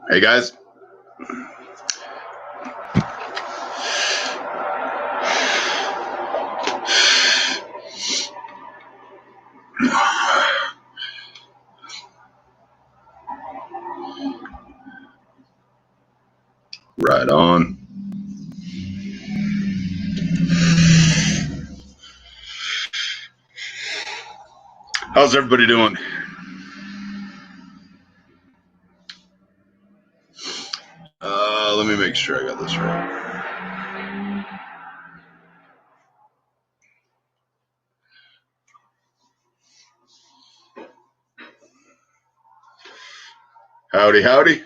Hey guys. Right on. How's everybody doing? Let me make sure I got this right. Howdy, howdy.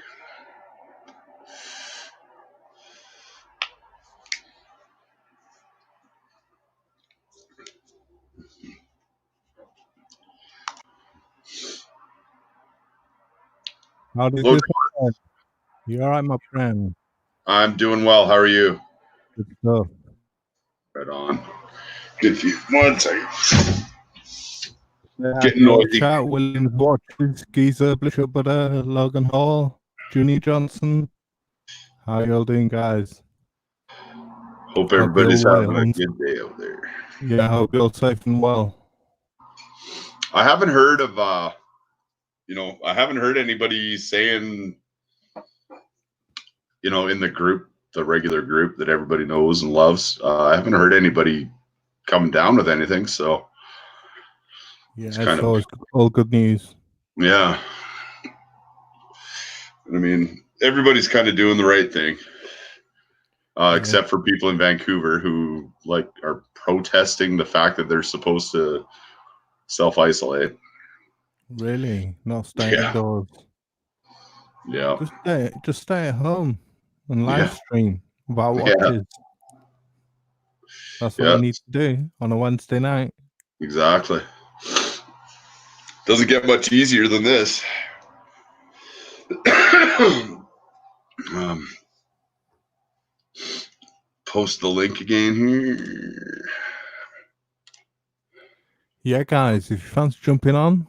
Howdy, good. You all right, my friend? I'm doing well. How are you? Good stuff. Right on. Good for you. 1 second. Yeah, Getting noisy. Chat, Williams Watches, Geezer, Bishop Butter, Logan Hall, Junie Johnson. How y'all doing, guys? Hope everybody's having well. a good day out there. Yeah, hope you're safe and well. I haven't heard of, I haven't heard anybody saying, in the group, the regular group that everybody knows and loves. I haven't heard anybody coming down with anything, so. Yeah, it's always all good news. Yeah. I mean, everybody's kind of doing the right thing. Except for people in Vancouver who are protesting the fact that they're supposed to self-isolate. Really? Not staying indoors? Yeah. Just stay at home and live stream about watches. That's what you need to do on a Wednesday night. Exactly. Doesn't get much easier than this. Post the link again here. Yeah, guys, if you fancy jumping on,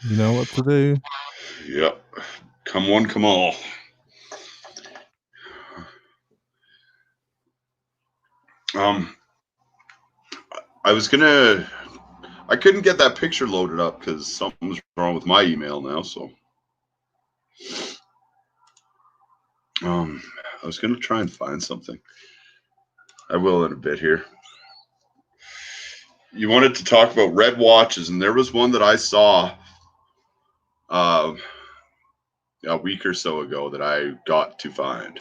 you know what to do. Yep. Come one, come all. I couldn't get that picture loaded up because something's wrong with my email now, so. I was going to try and find something. I will in a bit here. You wanted to talk about red watches, and there was one that I saw a week or so ago that I got to find.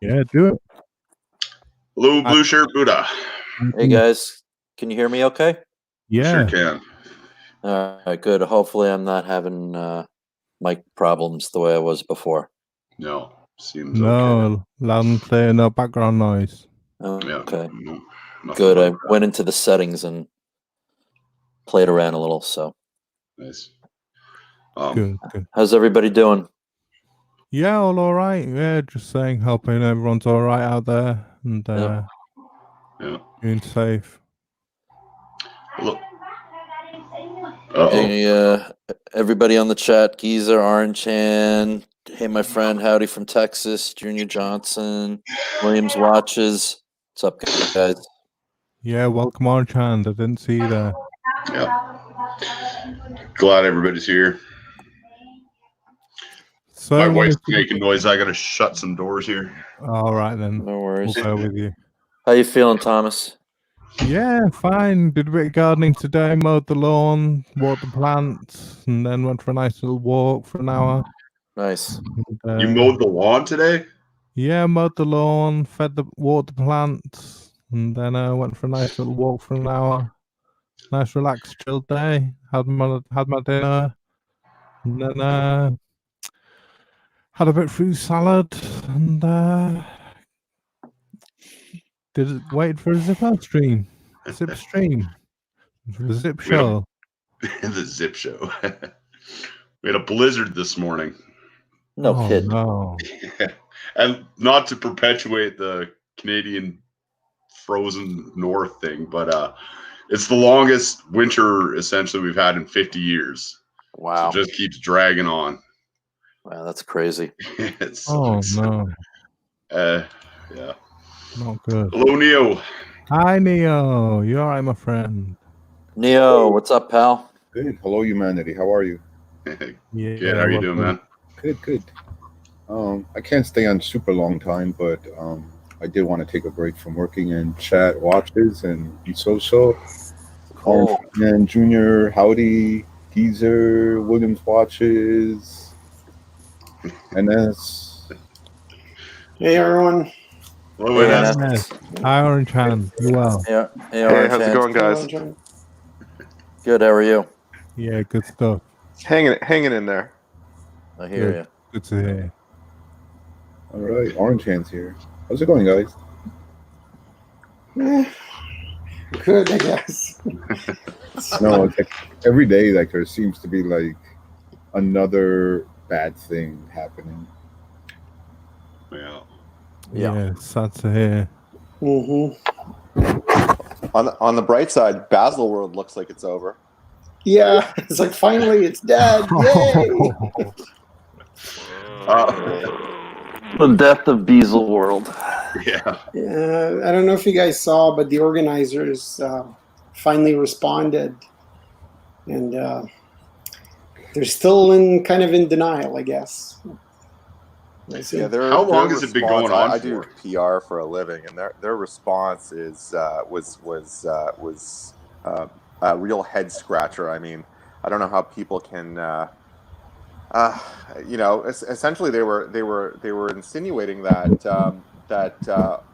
Yeah, do it. Hello, Blue Shirt Buddha. Hey, guys. Can you hear me okay? Yeah. Sure can. All right, good. Hopefully I'm not having mic problems the way I was before. No, seems okay. Loud and clear, no background noise. Okay. No, good. I went into the settings and played around a little, so. Nice. Good. How's everybody doing? Yeah, all right. Yeah, just saying, hoping everyone's all right out there and being safe. Look. Hey, everybody on the chat, Geezer, Orange Hand, hey, my friend, howdy from Texas, Junior Johnson, Williams Watches. What's up, guys? Yeah, welcome, Orange Hand. I didn't see you there. Yeah. Glad everybody's here. So my wife's making noise. I gotta shut some doors here. All right then. No worries. We'll go with you. How you feeling, Thomas? Yeah, fine. Did a bit of gardening today, mowed the lawn, watered the plants, and then went for a nice little walk for an hour. Nice. And, you mowed the lawn today? Yeah, mowed the lawn, watered the plants, and then I went for a nice little walk for an hour. Nice, relaxed, chilled day. Had my dinner, and then had a bit of fruit salad, and waited for a zip stream. Zip stream. The zip show. The zip show. We had a blizzard this morning. No kidding. No. and not to perpetuate the Canadian frozen north thing, but it's the longest winter essentially we've had in 50 years. Wow. So it just keeps dragging on. Wow, that's crazy. It Oh sucks. no, Yeah. not good. Hello, Neo. Hi Neo, you alright, my friend? Neo, what's up, pal? Good. Hello, humanity. How are you? Yeah, Good. How are you doing, man? Good. I can't stay on super long time, but I did want to take a break from working and chat watches and be social. Cool. And Junior, Howdy, Geezer, Williams watches, and that's Hey everyone. Hello, Hey, Ines. Ines. Hi Orange Hand, you well? Hey, Hey, Orange how's it Hands. going, guys? Hello, John. Good. How are you? Yeah, good stuff. Hanging in there. I hear Good. you. Good to hear. all right. Orange Hands here. How's it going, guys? Good, I guess. No, it's like every day, like there seems to be like another bad thing happening. Yeah. Yeah. Sad to hear. On the bright side, Baselworld looks like it's over. Yeah, it's like finally it's dead. Yay! The death of Beazle World. Yeah. Yeah, I don't know if you guys saw, but the organizers finally responded, and they're still kind of in denial, I guess. We'll see. Yeah, How long has it been going on I do for? PR for a living, and their response is was a real head scratcher. I mean, I don't know how people can. Essentially, they were insinuating that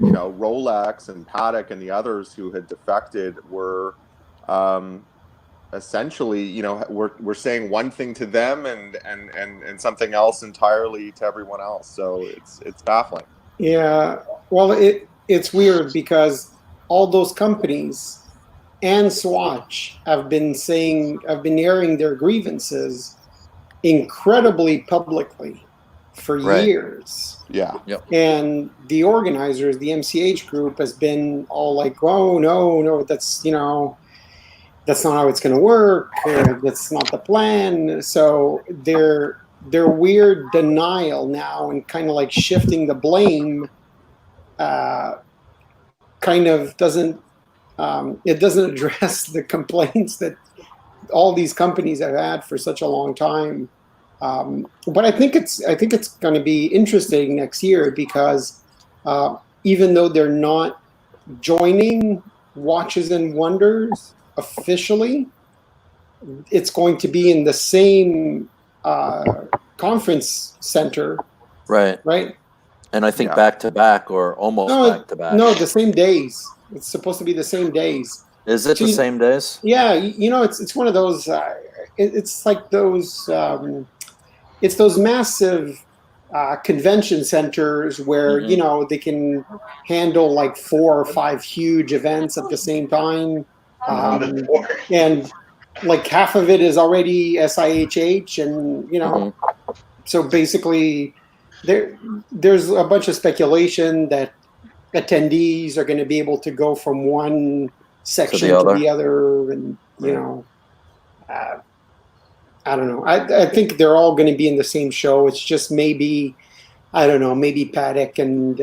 Rolex and Patek and the others who had defected were essentially we're saying one thing to them and something else entirely to everyone else. So it's baffling. Yeah, well, it's weird because all those companies and Swatch have been airing their grievances incredibly publicly for Right. years. Yeah. And the organizers, the MCH group, has been all like, "Oh no, that's that's not how it's going to work. That's not the plan." So their weird denial now and kind of like shifting the blame, kind of doesn't it doesn't address the complaints that all these companies have had for such a long time. But I think it's going to be interesting next year because even though they're not joining Watches and Wonders officially, it's going to be in the same conference center, Right. right? And I think Yeah. back to back or almost back to back. No, the same days. It's supposed to be the same days. Is it the See, same days? Yeah, it's one of those. It's like those. It's those massive convention centers where Mhm. they can handle like 4 or 5 huge events at the same time, and like half of it is already SIHH, and Mhm. so basically there's a bunch of speculation that attendees are going to be able to go from one section to other. the other, and I don't know. I think they're all going to be in the same show. It's just maybe, I don't know, maybe Patek and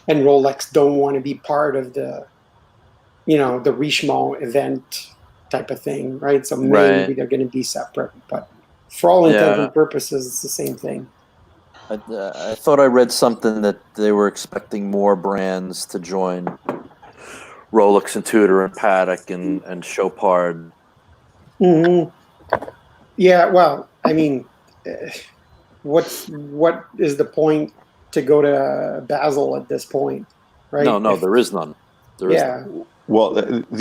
Rolex don't want to be part of the Richemont event type of thing, right? So maybe Right. they're going to be separate, but for all intents and purposes, it's the same thing. I thought I read something that they were expecting more brands to join Rolex and Tudor and Patek and Chopard. Mm-hmm. Yeah, well, I mean, what is the point to go to Basel at this point, right? No, there is none. There is none. Well,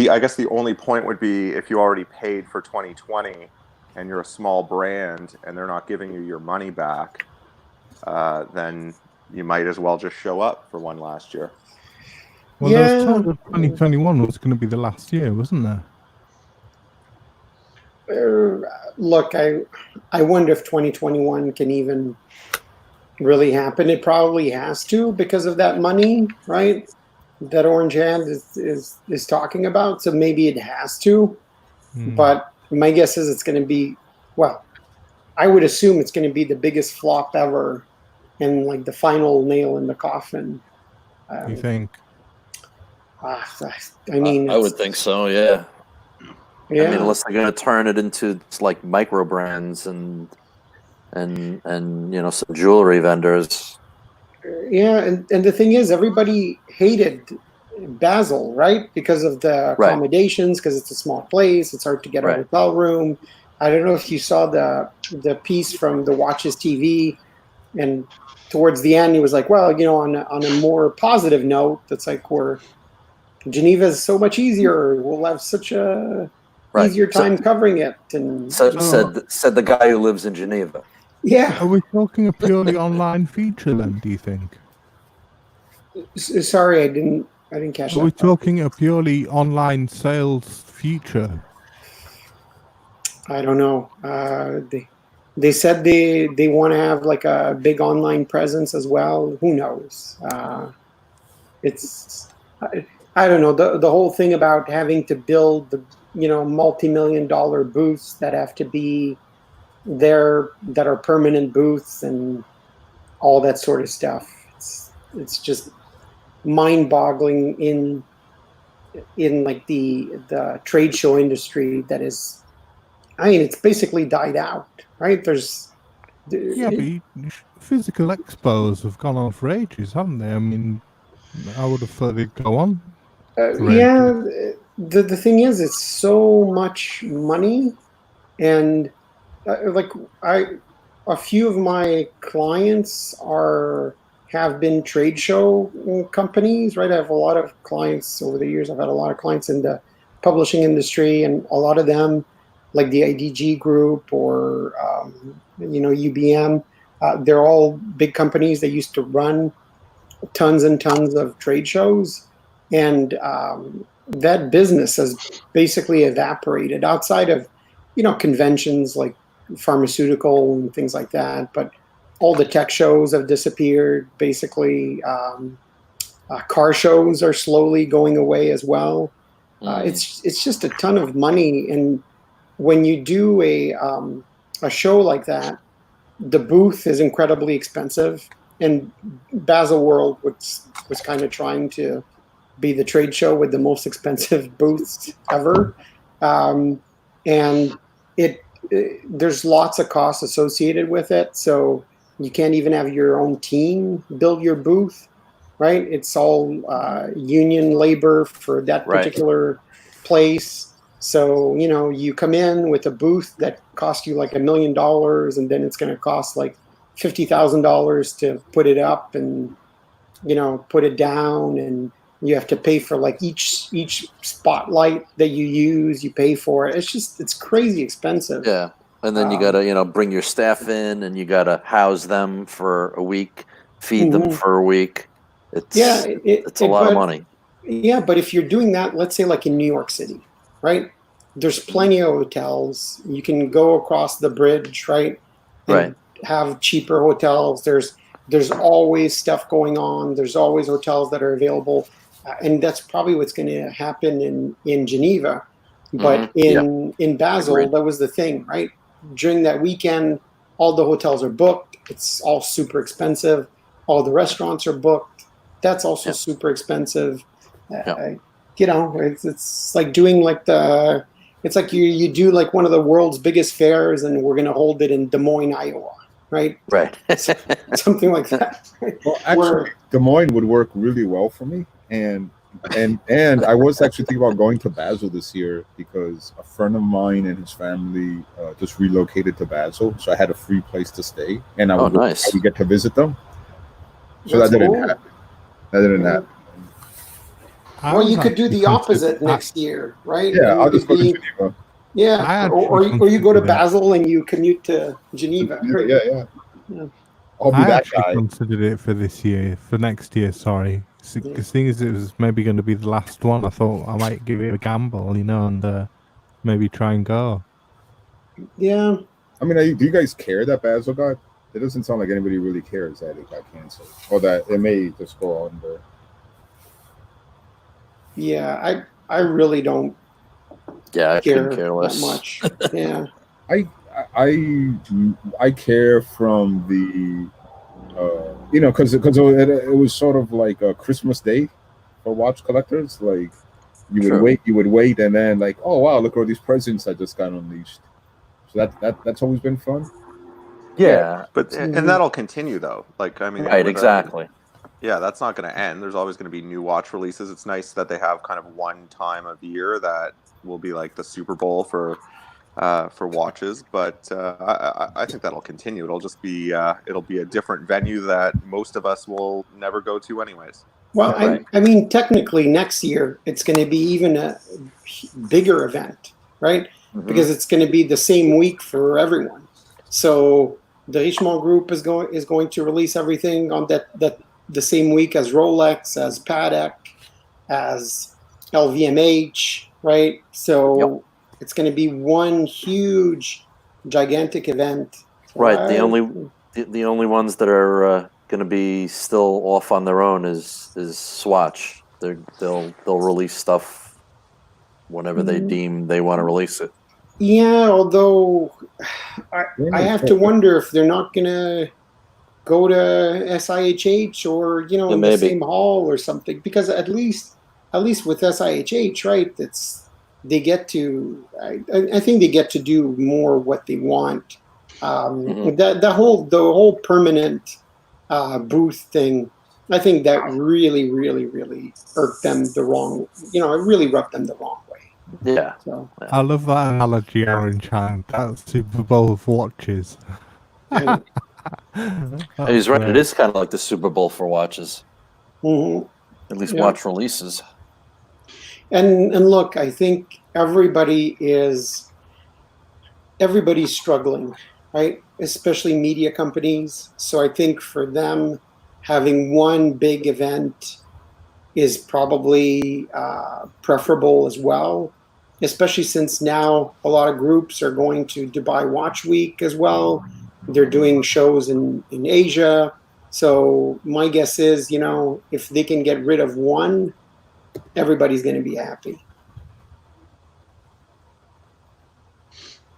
I guess the only point would be if you already paid for 2020 and you're a small brand and they're not giving you your money back, then you might as well just show up for one last year. Well, there was talk that 2021 was going to be the last year, wasn't there? Look, I wonder if 2021 can even really happen. It probably has to because of that money, right? That Orange Hand is talking about. So maybe it has to. But my guess is it's going to be, well, I would assume it's going to be the biggest flop ever and like the final nail in the coffin. You think? I mean, I would think so. Yeah. Yeah. I mean, unless they're going to turn it into like micro brands and some jewelry vendors. Yeah, and the thing is, everybody hated Basel, right? Because of the accommodations, because it's a small place, it's hard to get a hotel room. I don't know if you saw the piece from the Watches TV, and towards the end, he was like, "Well, on a more positive note, that's like Geneva is so much easier. We'll have such a easier time covering it." And said the guy who lives in Geneva. Yeah. Are we talking a purely online feature then, do you think? Sorry, I didn't catch that. Are we talking a purely online sales feature? I don't know. They said they want to have like a big online presence as well. Who knows? I don't know. The whole thing about having to build the multi-million-dollar booths that have to be there, that are permanent booths and all that sort of stuff. It's just mind-boggling in like the trade show industry that is. I mean, it's basically died out, right? But physical expos have gone on for ages, haven't they? I mean, I would have thought they'd go on. Yeah, the thing is, it's so much money, and a few of my clients have been trade show companies, right? I have a lot of clients over the years. I've had a lot of clients in the publishing industry, and a lot of them, like the IDG Group or UBM, they're all big companies that used to run tons and tons of trade shows, and that business has basically evaporated outside of conventions like pharmaceutical and things like that. But all the tech shows have disappeared. Basically, car shows are slowly going away as well. It's just a ton of money, and when you do a show like that, the booth is incredibly expensive. And Basel World was kind of trying to be the trade show with the most expensive booths ever, and there's lots of costs associated with it. So you can't even have your own team build your booth, right? It's all union labor for that particular place. So, you come in with a booth that costs you like $1 million, and then it's going to cost like $50,000 to put it up and, put it down. And you have to pay for like each spotlight that you use, you pay for it. It's crazy expensive. Yeah. And then you got to, bring your staff in, and you got to house them for a week, feed them for a week. It's a lot of money. Yeah, but if you're doing that, let's say like in New York City, right? There's plenty of hotels. You can go across the bridge, right? And have cheaper hotels. There's always stuff going on. There's always hotels that are available. And that's probably what's going to happen in Geneva. But in Basel, that was the thing, right? During that weekend, all the hotels are booked. It's all super expensive. All the restaurants are booked. That's also super expensive. It's like doing like it's like you do like one of the world's biggest fairs, and we're going to hold it in Des Moines, Iowa, right? Right. Something like that. Well, actually, Des Moines would work really well for me. And I was actually thinking about going to Basel this year because a friend of mine and his family just relocated to Basel, so I had a free place to stay, and I would get to visit them. So that didn't happen. Well, you could do the opposite next year, right? Yeah, I'll just go to Geneva. Yeah, or you go to Basel and you commute to Geneva. Yeah. I'll be that guy. I considered it for this year, for next year. Sorry, seeing as it was maybe going to be the last one, I thought I might give it a gamble, and maybe try and go. Yeah. I mean, do you guys care that Basel got it doesn't sound like anybody really cares that it got canceled or that it may just go under. Yeah, I really don't Yeah, I care couldn't care that less. much. Yeah. I care from the because it was sort of like a Christmas Day for watch collectors. Like True. you would wait, and then like, oh wow, look at all these presents I just got unleashed. So that's always been fun. Yeah. But and that'll continue though. Like I mean, Right, with, exactly. yeah, that's not going to end. There's always going to be new watch releases. It's nice that they have kind of one time of year that will be like the Super Bowl for watches. But I think that'll continue. It'll just be it'll be a different venue that most of us will never go to anyways. Well, Right. I mean, technically, next year it's going to be even a bigger event, right? Mhm. Because it's going to be the same week for everyone. So the Richemont Group is going to release everything on that the same week as Rolex, as Patek, as LVMH, right? So it's going to be one huge, gigantic event. So Right. The only ones that are going to be still off on their own is Swatch. They'll release stuff whenever they deem they want to release it. Yeah, although I have to wonder if they're not going to go to SIHH or Yeah, in the maybe. same hall or something, because at least with SIHH, right, they get to I think they get to do more what they want. The whole permanent booth thing, I think that really irked them the wrong. It really rubbed them the wrong way. Yeah. So I love that analogy, Aaron Chan. That's Super Bowl of watches. yeah. He's right. It great. is kind of like the Super Bowl for watches, Mhm. at least Yeah. watch releases. And look, I think everybody's struggling, right? Especially media companies. So I think for them, having one big event is probably preferable as well, especially since now a lot of groups are going to Dubai Watch Week as well. They're doing shows in Asia. So my guess is, if they can get rid of one, everybody's going to be happy.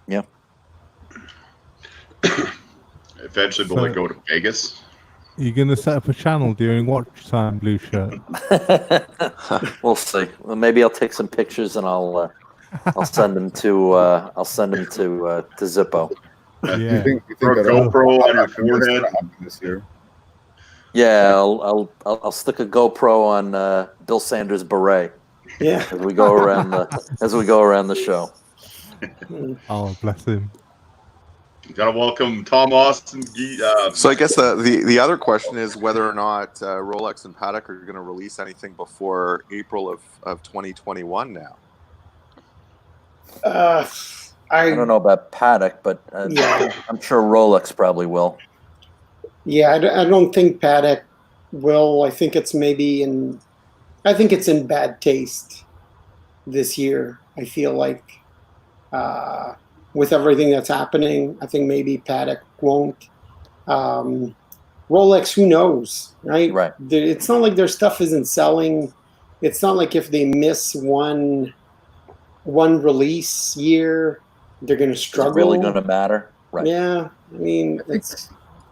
Yeah. Eventually, will it go to Vegas? Are you going to set up a channel during watch time, Blue Shirt? We'll see. Well, maybe I'll take some pictures and I'll send them to Zippo. Yeah. You think Throw a that GoPro on your that's gonna forehead. happen this year? Yeah, I'll stick a GoPro on Bill Sanders' beret Yeah. as we go around the show. Oh, bless him. Gotta welcome Tom Austin. So I guess the other question is whether or not Rolex and Patek are going to release anything before April of 2021 now. I don't know about Patek, but Yeah. I'm sure Rolex probably will. Yeah, I don't think Patek will. I think it's in bad taste this year. I feel like with everything that's happening, I think maybe Patek won't. Rolex, who knows, right? Right. It's not like their stuff isn't selling. It's not like if they miss one release year, they're going to struggle. Is it really going to matter? Right. Yeah, I mean, it's.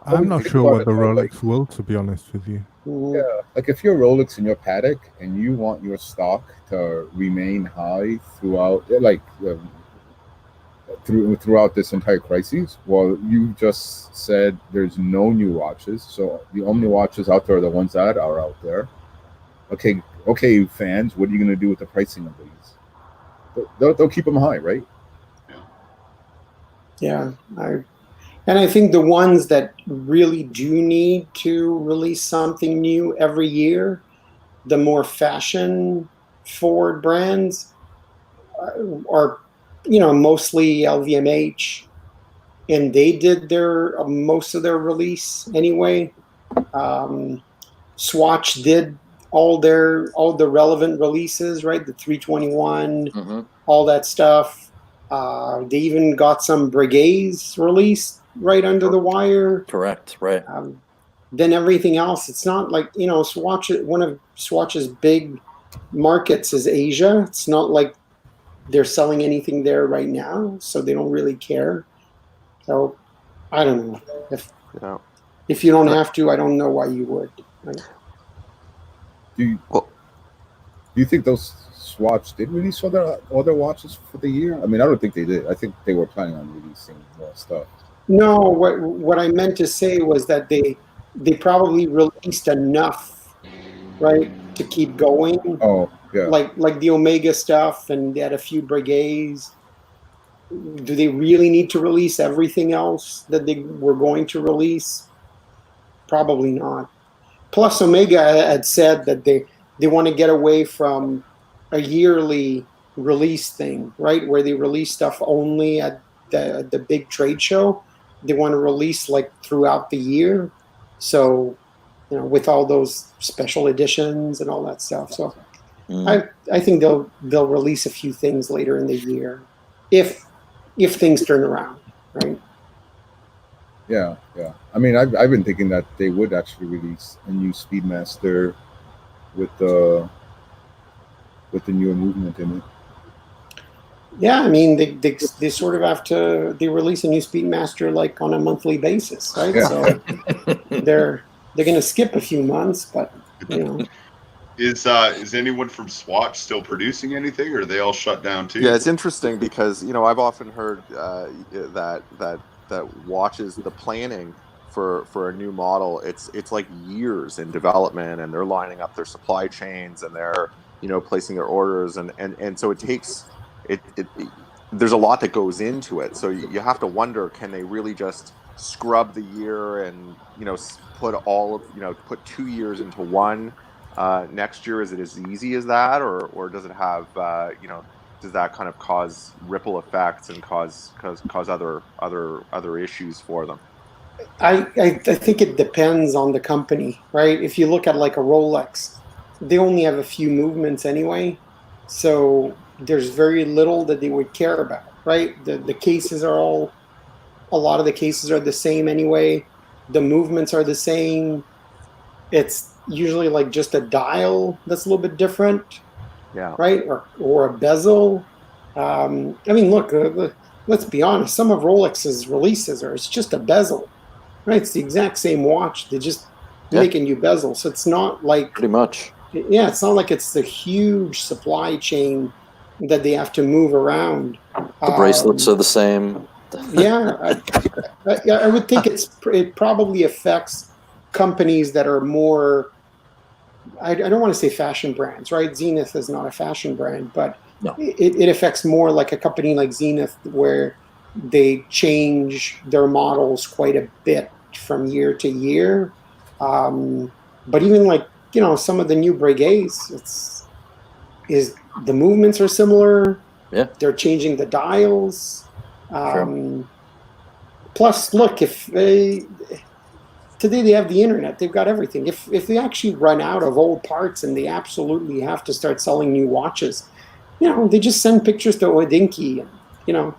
I'm not think sure about whether it, though, Rolex will, to be honest with you. Yeah, like if you're Rolex and you're Patek and you want your stock to remain high throughout, throughout this entire crisis, well, you just said there's no new watches, so the only watches out there are the ones that are out there. Okay, fans, what are you going to do with the pricing of these? They'll keep them high, right? Yeah, I think the ones that really do need to release something new every year, the more fashion forward brands are mostly LVMH, and they did their most of their release anyway. Swatch did all the relevant releases, right? The 321, all that stuff. They even got some Breguets released, right under the wire. Correct. Right. Then everything else, it's not like, Swatch, one of Swatch's big markets is Asia. It's not like they're selling anything there right now, so they don't really care. So I don't know. If you don't have to, I don't know why you would. Right? Do you think those Swatch did release other watches for the year? I mean, I don't think they did. I think they were planning on releasing more stuff. No, what I meant to say was that they probably released enough, right, to keep going. Oh, yeah. Like the Omega stuff, and they had a few Breguets. Do they really need to release everything else that they were going to release? Probably not. Plus, Omega had said that they want to get away from a yearly release thing, right, where they release stuff only at the big trade show. They want to release like throughout the year, so with all those special editions and all that stuff. So I think they'll release a few things later in the year if things turn around, right? Yeah. I mean, I've been thinking that they would actually release a new Speedmaster with the newer movement in it. Yeah, I mean, they sort of have to. They release a new Speedmaster like on a monthly basis, right? Yeah. So they're going to skip a few months, but Is anyone from Swatch still producing anything, or are they all shut down too? Yeah, it's interesting because I've often heard that watches, the planning for a new model, it's like years in development, and they're lining up their supply chains, and they're placing their orders, and so it takes it there's a lot that goes into it. So you have to wonder, can they really just scrub the year and put 2 years into one next year? Is it as easy as that, or does it have does that kind of cause ripple effects and cause other issues for them? I think it depends on the company, right? If you look at like a Rolex, they only have a few movements anyway, so there's very little that they would care about, right? The cases are a lot of the cases are the same anyway. The movements are the same. It's usually like just a dial that's a little bit different, right? Or a bezel. I mean, look, let's be honest. Some of Rolex's releases it's just a bezel, right? It's the exact same watch. They just make a new bezel, so it's not like pretty much. Yeah, it's not like it's the huge supply chain that they have to move around. The bracelets are the same. Yeah, I would think it probably affects companies that are more. I don't want to say fashion brands, right? Zenith is not a fashion brand, but no. It affects more like a company like Zenith, where they change their models quite a bit from year to year. But even like some of the new Breguets, the movements are similar. Yeah, they're changing the dials. Sure. Plus, look, today they have the internet, they've got everything. If they actually run out of old parts and they absolutely have to start selling new watches, they just send pictures to Odinky and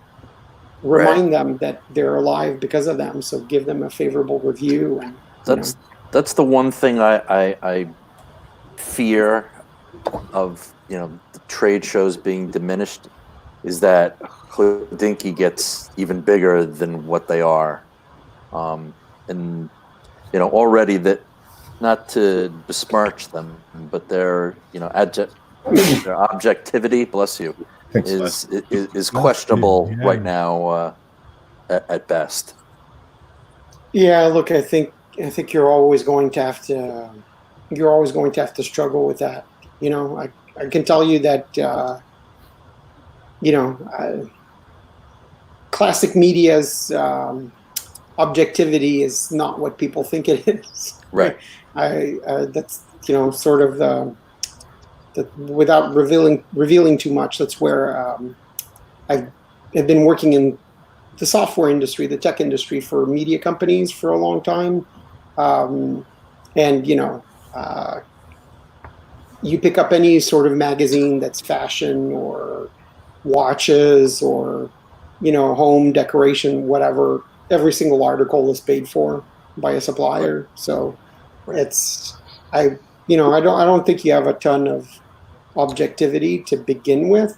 remind them that they're alive because of them. So give them a favorable review. And that's the one thing I fear of the trade shows being diminished, is that Hodinkee gets even bigger than what they are, and already that, not to besmirch them, but their their objectivity, bless you, is questionable right now at best. Yeah, look, I think you're always going to have to struggle with that. I can tell you that classic media's objectivity is not what people think it is. Right. That's sort of the without revealing too much. That's where I've been working in the software industry, the tech industry, for media companies for a long time, and you pick up any sort of magazine that's fashion or watches or home decoration, whatever, every single article is paid for by a supplier. So I don't think you have a ton of objectivity to begin with.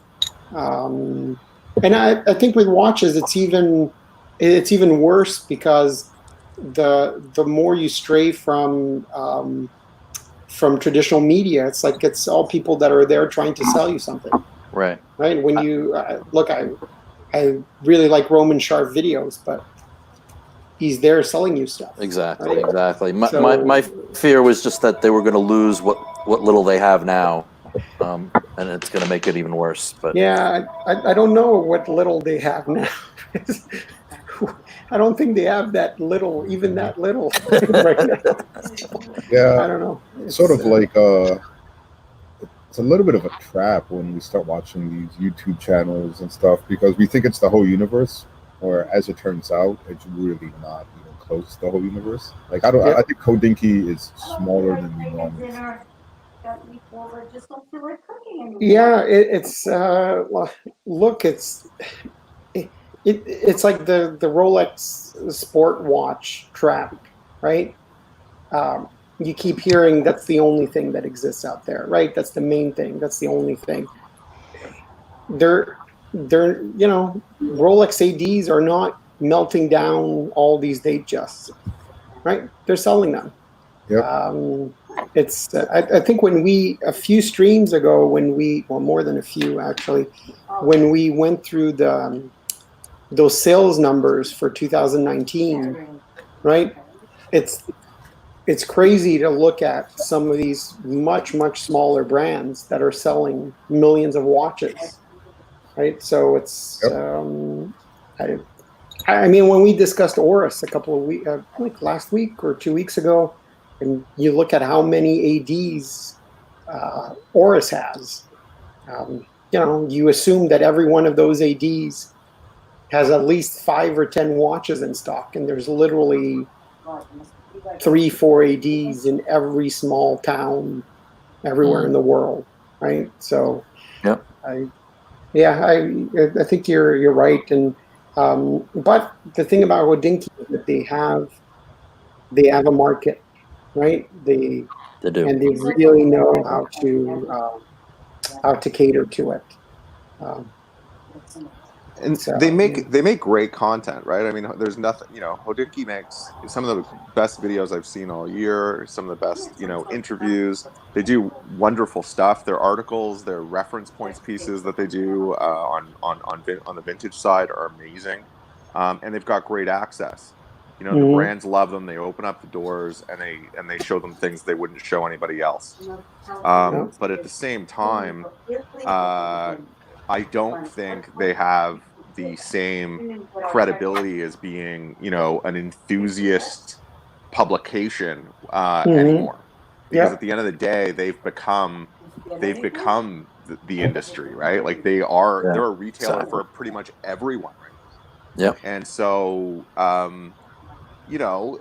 And I think with watches, it's even worse because the more you stray from traditional media, it's like it's all people that are there trying to sell you something. Right. Right. When you look, I really like Roman Sharp videos, but he's there selling you stuff. Exactly. Right? Exactly. My, So- my fear was just that they were going to lose what little they have now, and it's going to make it even worse. But Yeah, I don't know what little they have now. I don't think they have that little, even that little right now. Yeah, I don't know. It's, sort of like it's a little bit of a trap when we start watching these YouTube channels and stuff because we think it's the whole universe, or as it turns out, it's really not even close to the whole universe. Like I think Hodinkee is smaller than we normally think. Yeah, it's look, it's like the Rolex sport watch trap, right? You keep hearing that's the only thing that exists out there, right? That's the main thing. That's the only thing. They're Rolex ADs are not melting down all these date justs, right? They're selling them. Yep. It's I think a few streams ago, well, more than a few actually, when we went through those sales numbers for 2019, right? It's crazy to look at some of these much smaller brands that are selling millions of watches, right? So it's I mean, when we discussed Oris a couple of weeks, like last week or 2 weeks ago, and you look at how many ADs Oris has, you assume that every one of those ADs has at least 5 or 10 watches in stock, and there's literally 3-4 ADs in every small town everywhere in the world, right? So, I think you're right, and but the thing about Hodinkee is that they have a market, right? They do. And they really know how to cater to it. And So, they make great content, right? I mean, there's nothing, Hodinkee makes some of the best videos I've seen all year, some of the best, interviews. They do wonderful stuff. Their articles, their reference points pieces that they do on the vintage side are amazing. And they've got great access. The brands love them. They open up the doors and they show them things they wouldn't show anybody else. But at the same time, I don't think they have the same credibility as being, an enthusiast publication anymore. Because at the end of the day, they've become the industry, right? Like they're a retailer for pretty much everyone right now. Yeah. And so,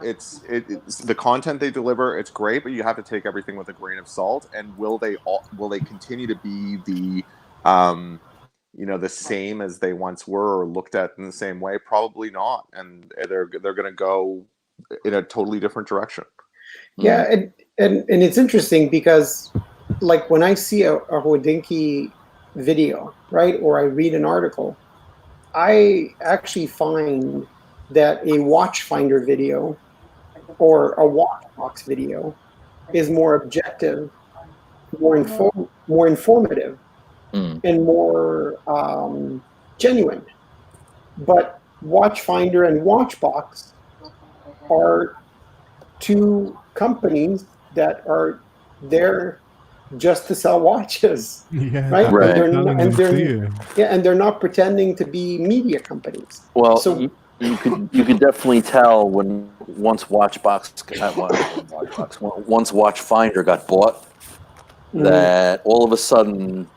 it's the content they deliver. It's great, but you have to take everything with a grain of salt. And will they continue to be the the same as they once were or looked at in the same way? Probably not. And they're going to go in a totally different direction. Yeah, and it's interesting because, like, when I see a Hodinkee video, right, or I read an article, I actually find that a watch finder video or a watch box video is more objective, more informative, and more genuine. But Watchfinder and Watchbox are two companies that are there just to sell watches, right? Right. And they're not pretending to be media companies. Well, so you could definitely tell once Watchfinder got bought, that all of a sudden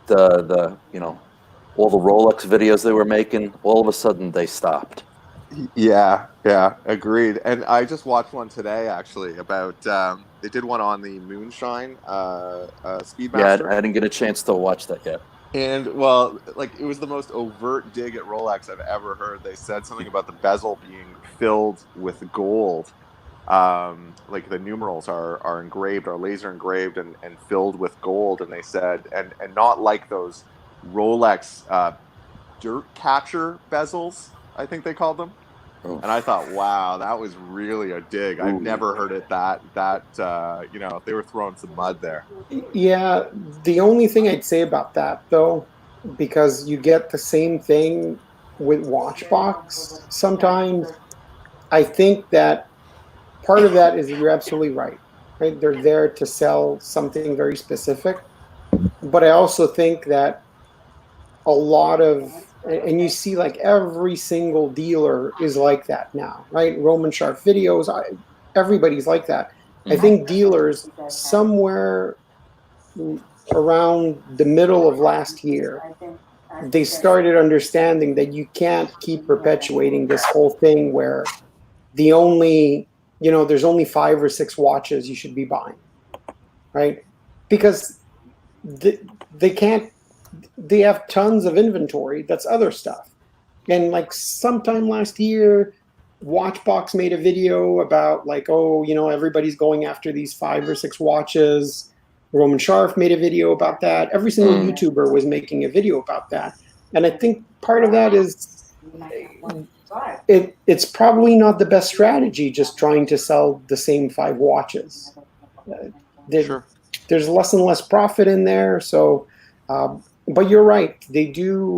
the all the Rolex videos they were making, all of a sudden they stopped. Yeah, agreed. And I just watched one today actually about they did one on the Moonshine Speedmaster. Yeah, I didn't get a chance to watch that yet. And well, like it was the most overt dig at Rolex I've ever heard. They said something about the bezel being filled with gold. Like the numerals are engraved, are laser engraved and filled with gold. And they said, and not like those Rolex dirt catcher bezels, I think they called them. Oh. And I thought, wow, that was really a dig. I've never heard it that you know, they were throwing some mud there. Yeah, the only thing I'd say about that though, because you get the same thing with Watchbox sometimes, I think that part of that is you're absolutely right. Right? They're there to sell something very specific. But I also think that a lot of, and you see like every single dealer is like that now, right? Roman Sharp videos, everybody's like that. I think dealers somewhere around the middle of last year, they started understanding that you can't keep perpetuating this whole thing where the only, there's only 5 or 6 watches you should be buying, right? Because they can't, they have tons of inventory that's other stuff. And like sometime last year, Watchbox made a video about like, oh, everybody's going after these 5 or 6 watches. Roman Sharf made a video about that. Every single YouTuber was making a video about that. And I think part of that is it's probably not the best strategy just trying to sell the same 5 watches. There's less and less profit in there. So, but you're right. They do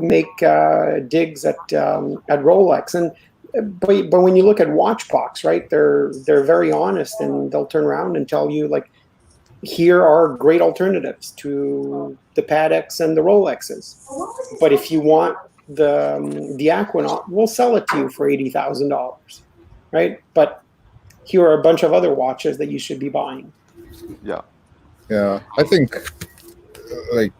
make digs at Rolex, and but when you look at Watchbox, right, they're very honest, and they'll turn around and tell you like, here are great alternatives to the Patek and the Rolexes. But if you want the Aquanaut, we'll sell it to you for $80,000, right? But here are a bunch of other watches that you should be buying. Yeah. Yeah, I think, like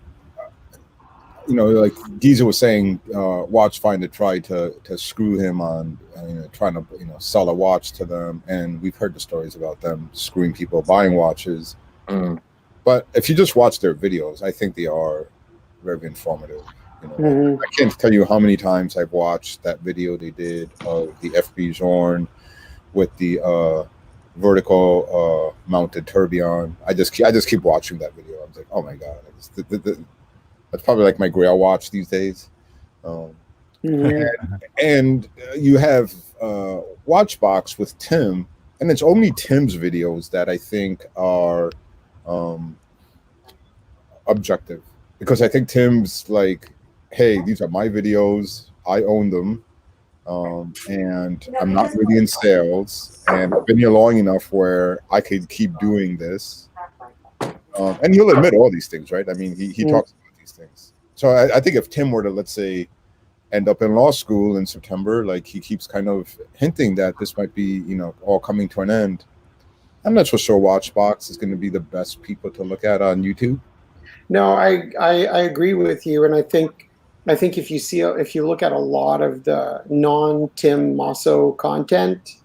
Giza was saying, Watchfinder tried to screw him on, trying to sell a watch to them, and we've heard the stories about them screwing people buying watches. But if you just watch their videos, I think they are very informative. I can't tell you how many times I've watched that video they did of the FB Zorn with the vertical mounted tourbillon. I just keep watching that video. I was like, oh my god, that's probably like my Grail watch these days. And you have Watchbox with Tim, and it's only Tim's videos that I think are objective, because I think Tim's like, hey, these are my videos, I own them. And I'm not really in sales, and I've been here long enough where I could keep doing this. And he'll admit all these things, right? I mean, he talks about these things. So I think if Tim were to, let's say, end up in law school in September, like he keeps kind of hinting that this might be, all coming to an end. I'm not so sure Watchbox is going to be the best people to look at on YouTube. No, I agree with you, and I think if you look at a lot of the non-Tim Masso content,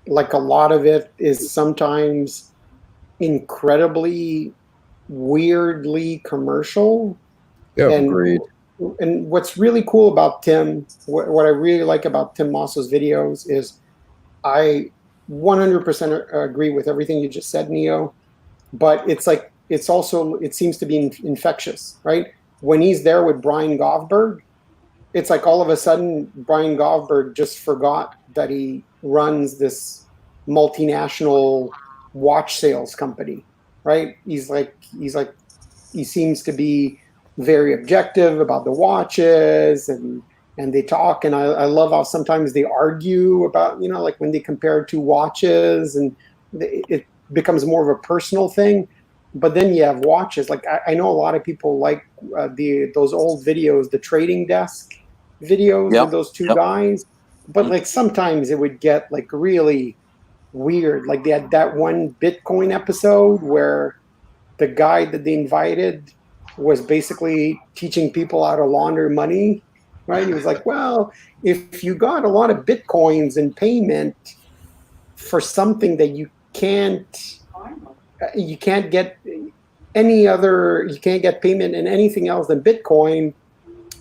like a lot of it is sometimes incredibly weirdly commercial. Yeah, and, agreed. And what's really cool about Tim, what I really like about Tim Masso's videos is I 100% agree with everything you just said, Neo, but it seems to be infectious, right? When he's there with Brian Govberg, it's like all of a sudden Brian Govberg just forgot that he runs this multinational watch sales company, right? He seems to be very objective about the watches, and they talk, and I love how sometimes they argue about, like when they compare 2 watches, and it becomes more of a personal thing. But then you have watches. Like I know a lot of people like those old videos, the trading desk videos of those 2 guys. But like sometimes it would get like really weird. Like they had that one Bitcoin episode where the guy that they invited was basically teaching people how to launder money, right? He was like, well, if you got a lot of Bitcoins in payment for something that you can't get, any other, you can't get payment in anything else than Bitcoin,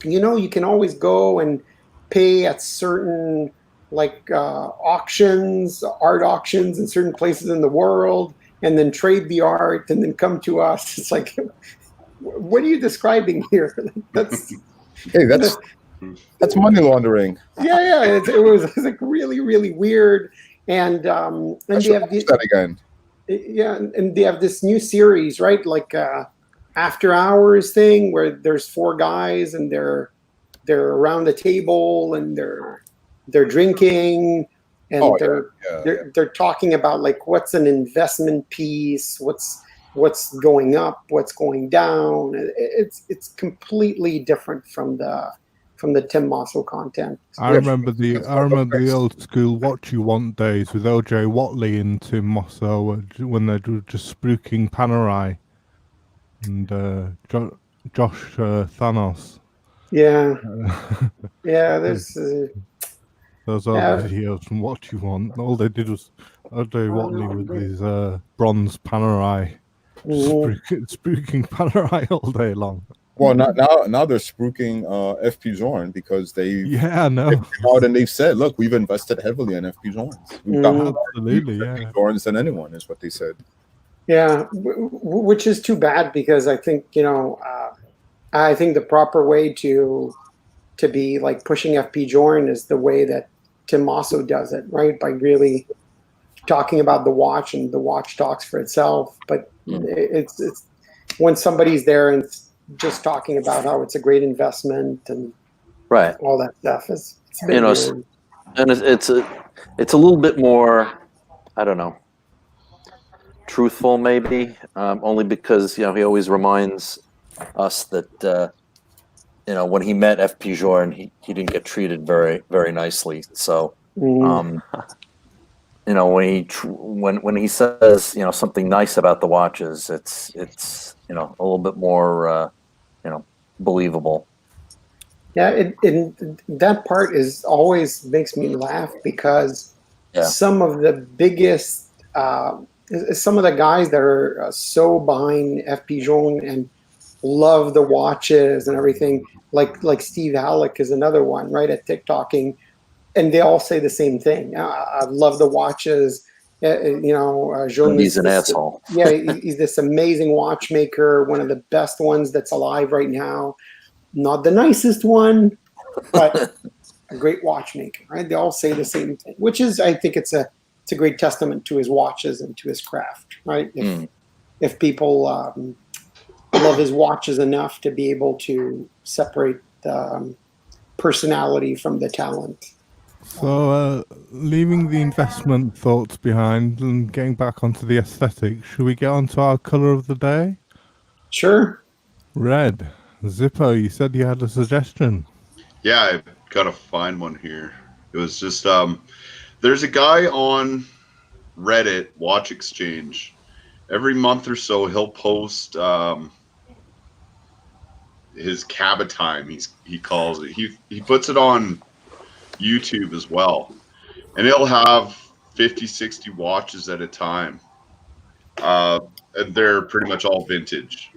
you can always go and pay at certain auctions, art auctions in certain places in the world, and then trade the art and then come to us. It's like, what are you describing here? That's Hey, that's money laundering. yeah. It was like really, really weird. And I should watch that again. yeah, and they have this new series, right? Like after hours thing where there's four guys and they're around the table and they're drinking and they're talking about like what's an investment piece, what's going up, what's going down. It's completely different from the Tim Mosso content. I remember the old school What You Want days with OJ Watley and Tim Mosso when they were just spooking Panerai and Josh Thanos. Yeah, yeah. There's those other videos from What You Want. All they did was OJ Watley with his bronze Panerai, spooking Panerai all day long. Well, now they're spooking FP Zorn because they've come out and they've said, look, we've invested heavily in FP Zorns. We've got more FP Zorns than anyone, is what they said. Yeah, which is too bad because I think I think the proper way to be like pushing FP Zorn is the way that Tim Mosso does it, right? By really talking about the watch, and the watch talks for itself. But it's when somebody's there and just talking about how it's a great investment and all that stuff is and it's a little bit more, I don't know, truthful maybe, only because he always reminds us that when he met FP Zorn, he didn't get treated very, very nicely. So when he says something nice about the watches, it's a little bit more believable. Yeah, that part is always makes me laugh because some of the biggest, some of the guys that are so behind FP Zorn and love the watches and everything, like Steve Halleck is another one, right, at TikToking, and they all say the same thing. I love the watches. He's an asshole. Yeah, he's this amazing watchmaker, one of the best ones that's alive right now. Not the nicest one, but a great watchmaker, right? They all say the same thing, which is, I think it's a great testament to his watches and to his craft, right? If people love his watches enough to be able to separate the personality from the talent. So, leaving the investment thoughts behind and getting back onto the aesthetic, should we get onto our colour of the day? Sure. Red. Zippo, you said you had a suggestion. Yeah, I've got to find one here. It was just, there's a guy on Reddit, Watch Exchange. Every month or so, he'll post his Cabot time, he calls it. He puts it on YouTube as well, and he'll have 50, 60 watches at a time, and they're pretty much all vintage.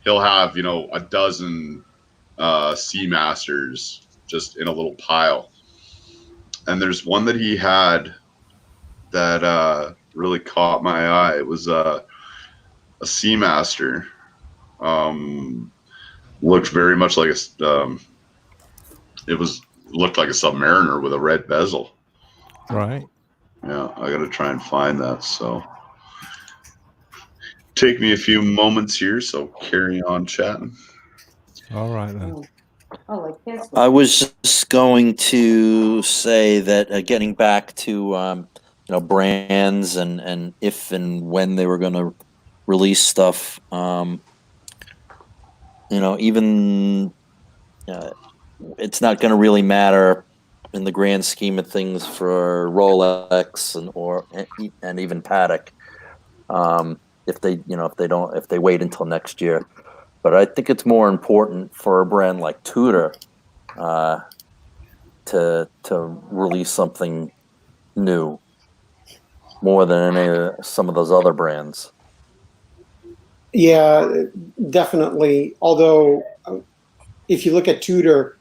He'll have a dozen Seamasters just in a little pile, and there's one that he had that really caught my eye. It was a Seamaster, looked very much like looked like a Submariner with a red bezel. Right. Yeah, I got to try and find that. So take me a few moments here. So carry on chatting. All right then. I was just going to say that getting back to brands and if and when they were going to release stuff, even it's not going to really matter in the grand scheme of things for Rolex and even Patek, if they wait until next year. But I think it's more important for a brand like Tudor to release something new more than some of those other brands. Yeah, definitely. Although, if you look at Tudor,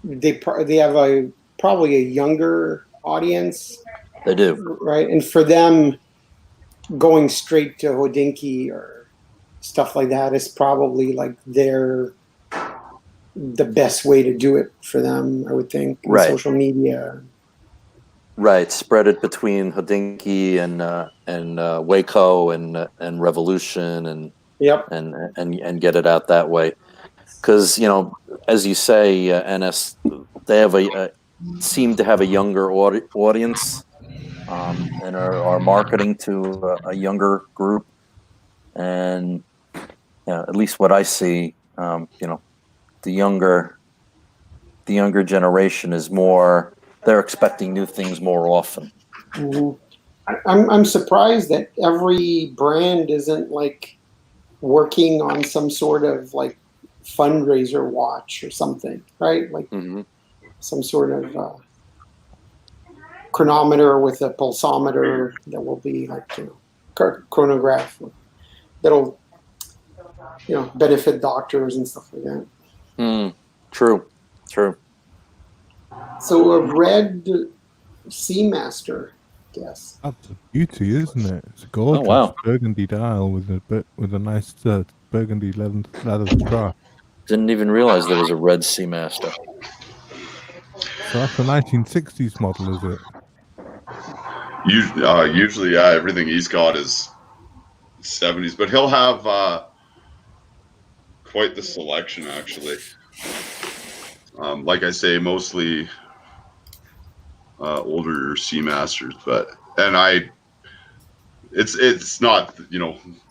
they have probably a younger audience, They do. right? And for them, going straight to Hodinkee or stuff like that is probably like the best way to do it for them, I would think, in Right. social media. Right, spread it between Hodinkee and Waco and Revolution Yep. and get it out that way. Because as you say, NS, they have seem to have a younger audience, and are marketing to a younger group. And at least what I see, the younger generation is more. They're expecting new things more often. Mm-hmm. I'm surprised that every brand isn't like working on some sort of like fundraiser watch or something, right? Like some sort of chronometer with a pulsometer that will be like chronograph that'll benefit doctors and stuff like that. True. So a red Seamaster, yes. That's a beauty, isn't it? It's a gorgeous wow. burgundy dial with a nice burgundy leather strap. Didn't even realize there was a red Seamaster. So that's a 1960s model, is it? Usually, yeah, everything he's got is 70s, but he'll have quite the selection, actually. Like I say, mostly older Seamasters, it's not,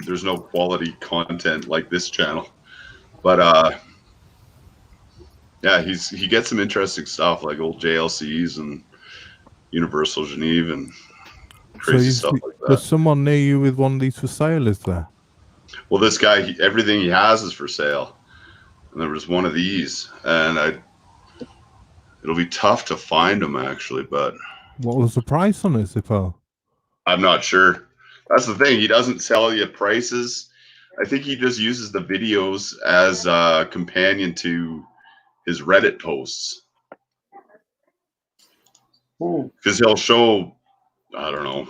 there's no quality content like this channel, but yeah, he gets some interesting stuff like old JLCs and Universal Geneve and crazy stuff like that. There's someone near you with one of these for sale, is there? Well, this guy, everything he has is for sale, and there was one of these, and it'll be tough to find them actually, but what was the price on it, Zippo? I'm not sure. That's the thing. He doesn't tell you prices. I think he just uses the videos as a companion to his Reddit posts. Because he'll show, I don't know,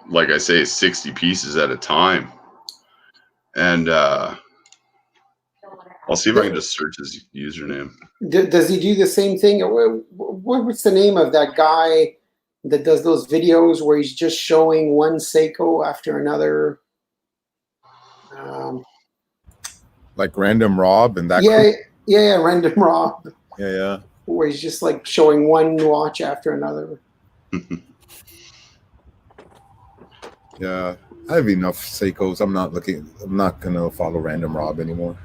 like I say, 60 pieces at a time. And I'll see if I can just search his username. Does he do the same thing? What's the name of that guy that does those videos where he's just showing one Seiko after another? Like Random Rob and that. Yeah, Random Rob. Yeah. Where he's just like showing one watch after another. Yeah, I have enough Seikos. I'm not gonna follow Random Rob anymore.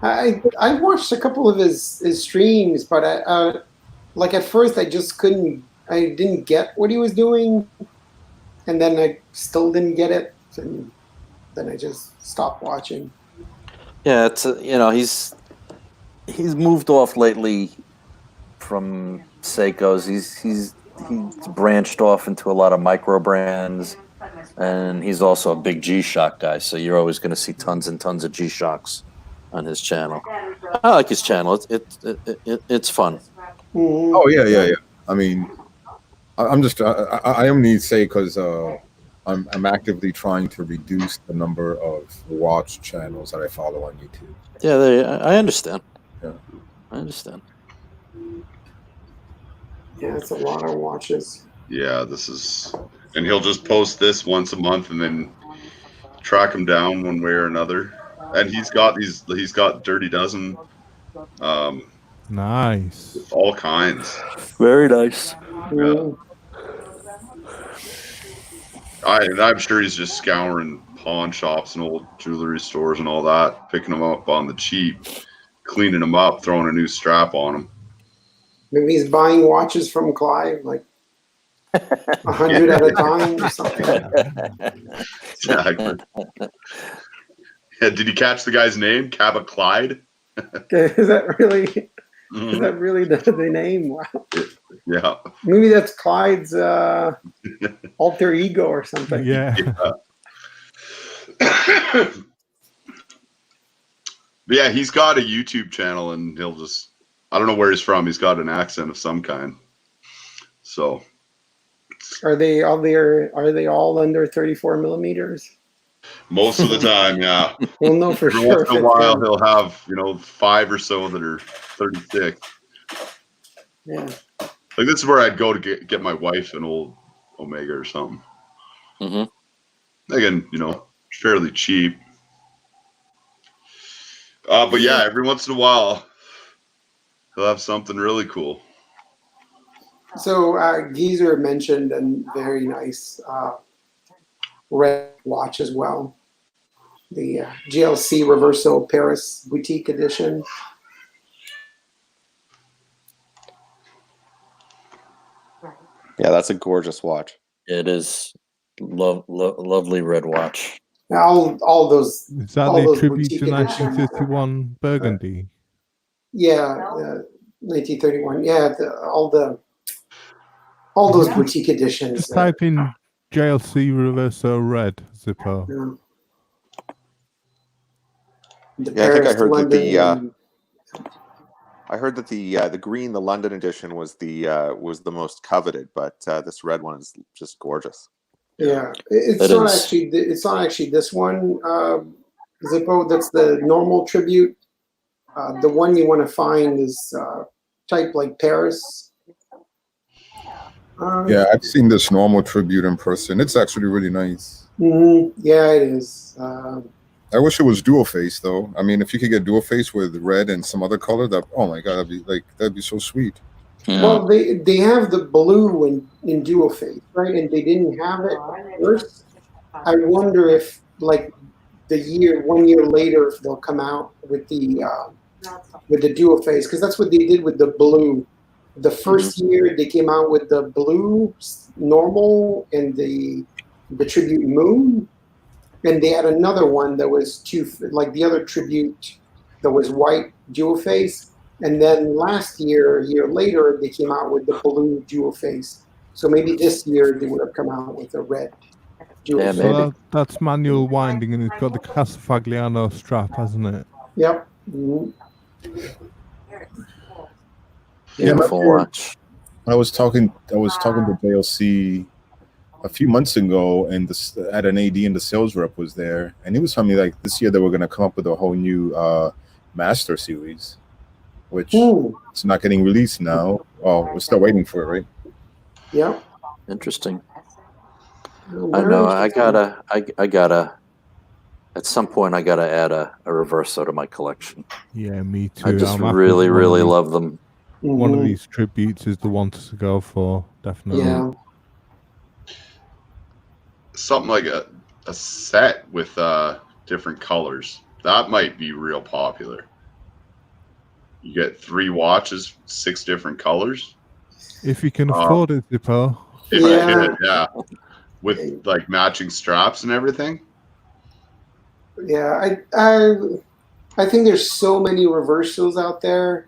I watched a couple of his streams, but like at first I didn't get what he was doing, and then I still didn't get it, and then I just stopped watching. Yeah, it's he's moved off lately from Seikos. He's branched off into a lot of micro brands, and he's also a big G-Shock guy. So you're always going to see tons and tons of G-Shocks on his channel. I like his channel. It's fun. Mm-hmm. Oh yeah. I mean, I'm just I only need to say because I'm actively trying to reduce the number of watch channels that I follow on YouTube. Yeah, I understand. Yeah. I understand. Yeah, it's a lot of watches. Yeah, and he'll just post this once a month and then track him down one way or another. And he's got Dirty Dozen, nice, all kinds. Very nice. Yeah. I'm sure he's just scouring pawn shops and old jewelry stores and all that, picking them up on the cheap, cleaning them up, throwing a new strap on them. Maybe he's buying watches from Clive, like 100 at a time or something. Exactly. Yeah, did you catch the guy's name? Cabba Clyde? Is that really? Mm-hmm. Is that really the name? Wow. Yeah. Maybe that's Clyde's alter ego or something. Yeah. But yeah, he's got a YouTube channel, and he'll just, I don't know where he's from. He's got an accent of some kind. So Are they all there? Are they all under 34 millimeters? most of the time, yeah. We'll know for Every sure. once in a while, he'll have 5 or so that are 36. Yeah. Like this is where I'd go to get my wife an old Omega or something. Mm-hmm. Again, fairly cheap. But yeah, every once in a while, he'll have something really cool. So Geezer mentioned a very nice red watch as well. The GLC Reverso Paris Boutique Edition. Yeah, that's a gorgeous watch. It is lovely red watch. All those. Is that all the those tribute boutique to editions. 1951 Burgundy? Yeah, 1931. Yeah, all those boutique editions. Just type in JLC Reverso Red, Zippo. The Yeah, I think I Paris, heard that London, I heard that the green, the London edition, was the most coveted, but this red one is just gorgeous. Yeah, it's not actually this one, Zippo. That's the normal tribute. The one you want to find is type like Paris. Yeah, I've seen this normal tribute in person. It's actually really nice. Yeah, it is. I wish it was dual face though. I mean, if you could get dual face with red and some other color, oh my god, that'd be so sweet. Yeah. Well, they have the blue in dual face, right? And they didn't have it first. I wonder if like 1 year later, if they'll come out with the dual face, because that's what they did with the blue. The first year they came out with the blue normal and the tribute moon, and they had another one that was like the other tribute that was white dual face. And then last year, a year later, they came out with the blue dual face. So maybe this year they would have come out with a red dual face. maybe. So that's manual winding, and it's got the Casafagliano strap, hasn't it? Yep. Beautiful watch. I was talking to JLC a few months ago, and at an AD, and the sales rep was there, and he was telling me like this year they were going to come up with a whole new Master series, which it's not getting released now. Oh, we're still waiting for it, right? Yeah. Interesting. I know. I gotta. At some point, I gotta add a Reverso to my collection. Yeah, me too. I just really love them. One of these tributes is the one to go for, definitely. Yeah. Something like a set with different colors. That might be real popular. You get 3 watches, 6 different colors. If you can afford it, Zippo. If you did, yeah. With like matching straps and everything. Yeah, I think there's so many reversals out there.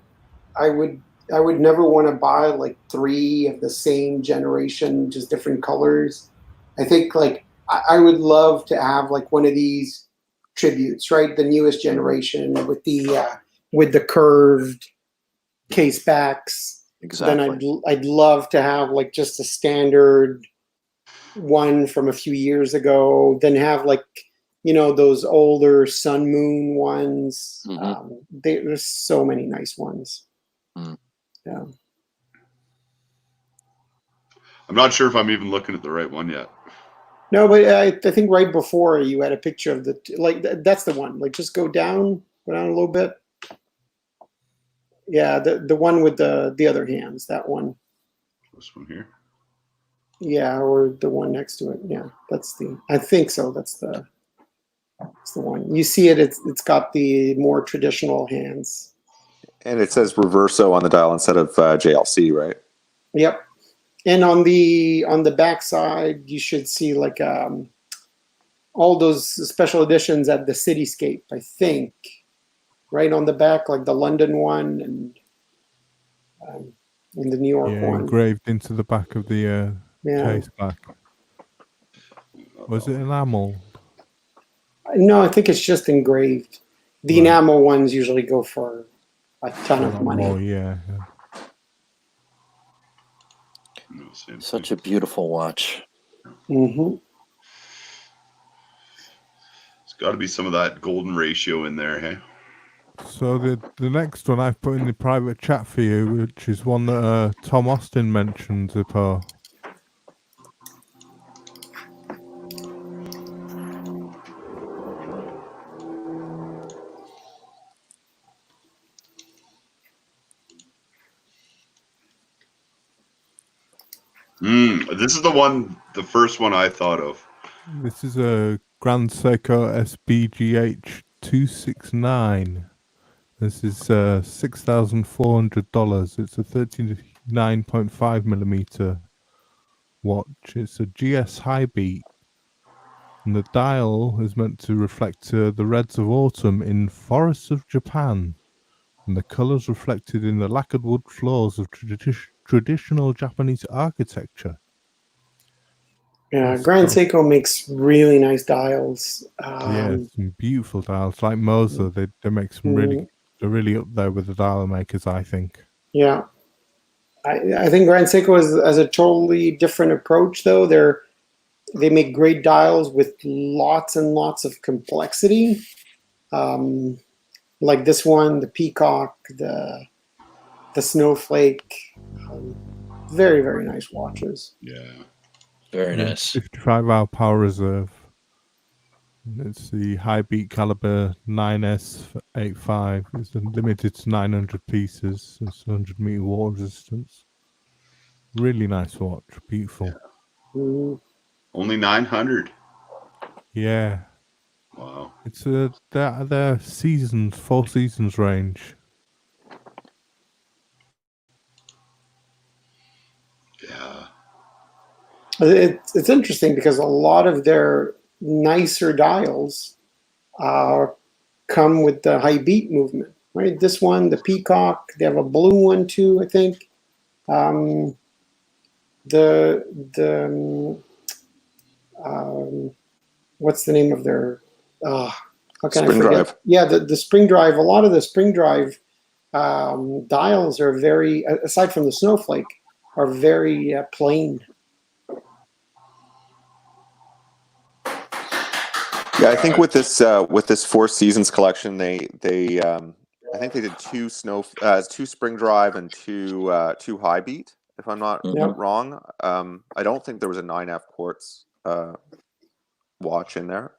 I would never want to buy like 3 of the same generation, just different colors. I think like I would love to have like one of these tributes, right? The newest generation with the curved case backs. Exactly. Then I'd love to have like just a standard one from a few years ago. Then have like those older sun moon ones. There's so many nice ones. Yeah. I'm not sure if I'm even looking at the right one yet. No, but I think right before you had a picture of that's the one. Like just go down a little bit. Yeah, the one with the other hands, that one. This one here. Yeah, or the one next to it. Yeah, I think so. That's the one. You see it. It's got the more traditional hands. And it says Reverso on the dial instead of JLC, right? Yep. And on the back side, you should see like all those special editions at the Cityscape, I think. Right on the back, like the London one and the New York one. Engraved into the back of the case back. Was it enamel? No, I think it's just engraved. The Right. enamel ones usually go for a ton A of lot money. more, yeah. No, same Such thing. a beautiful watch. Hmm. There's got to be some of that golden ratio in there, hey? So the next one I've put in the private chat for you, which is one that Tom Austin mentioned, Paul. This is the first one I thought of. This is a Grand Seiko SBGH 269. This is $6,400. It's a 39.5 millimeter watch. It's a GS High Beat, and the dial is meant to reflect the reds of autumn in forests of Japan, and the colors reflected in the lacquered wood floors of traditional Japanese architecture. Yeah, That's Grand got- Seiko makes really nice dials. Yeah, some beautiful dials. Like Moser, they make some they're really up there with the dial makers, I think. Yeah. I think Grand Seiko has a totally different approach, though. They make great dials with lots and lots of complexity. Like this one, the Peacock, the Snowflake. Very, very nice watches. Yeah. Very Yeah, nice. 55-hour power reserve. It's the high beat caliber 9S85. It's limited to 900 pieces. It's 100 meter water resistance. Really nice watch. Beautiful. Mhm. Only 900. Yeah. Wow. It's their seasons, 4 seasons range. Yeah. It's interesting because a lot of their nicer dials come with the high beat movement, right? This one, the Peacock, they have a blue one too, I think. The what's the name of their how can Spring I forget? drive. Yeah, the spring drive. A lot of the spring drive dials are very, aside from the Snowflake, are very plain. Yeah, I think with this Four Seasons collection, they I think they did two spring drive and two high beat, if I'm not Yep. wrong. I don't think there was a 9F quartz watch in there.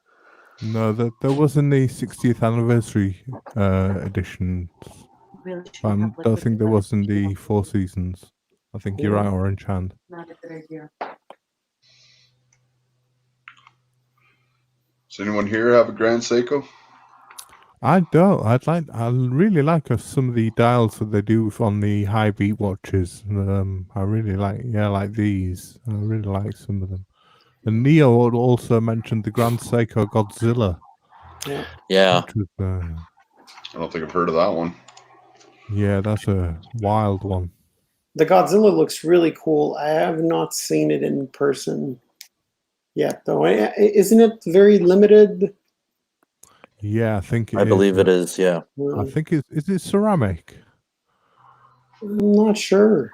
No, there wasn't the 60th anniversary edition. I don't think there was in the 4 seasons. I think you're right, Orange Hand. Does anyone here have a Grand Seiko? I don't. I really like some of the dials that they do on the high beat watches. I really like these. I really like some of them. And Neo also mentioned the Grand Seiko Godzilla. Yeah. Which was, I don't think I've heard of that one. yeah, that's a wild one. The Godzilla looks really cool. I have not seen it in person yet, though. Isn't it very limited? Yeah, I think I believe it is. Yeah. I think is it ceramic? I'm not sure.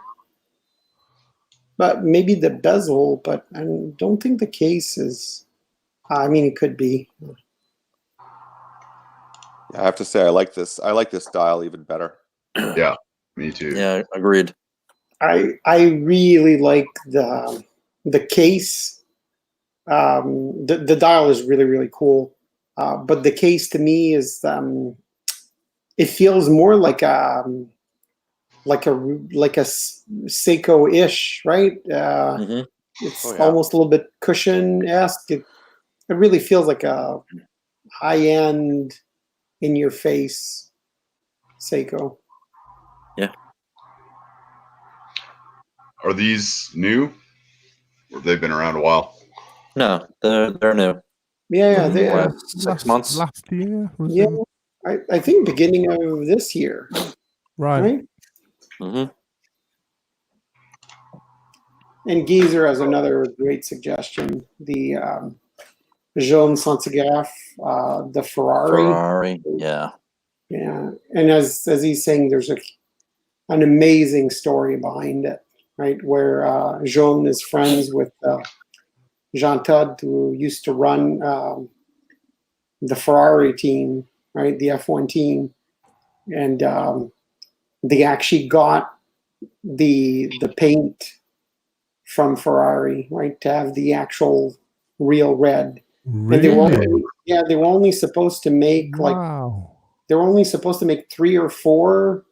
But maybe the bezel, but I don't think the case is. I mean, it could be. I have to say, I like this dial even better. Yeah, me too. Yeah, agreed. I really like the case. The dial is really, really cool. But the case to me is it feels more like a Seiko-ish, right? It's almost a little bit cushion-esque. It really feels like a high-end, in-your-face Seiko. Yeah. Are these new? Or have they been around a while? No, they're new. Yeah, they Last 6 months. Last year was yeah. it? I think beginning of this year, Right. Mm-hmm. And Geezer has another great suggestion. The Jaune Santigraph the Ferrari. Ferrari, yeah. Yeah, and as he's saying, there's an amazing story behind it, right? Where Jean is friends with Jean Todt, who used to run the Ferrari team, right? The F1 team, and they actually got the paint from Ferrari, right, to have the actual real red. Really? And they were only supposed to make Wow. they were only supposed to make 3 or 4,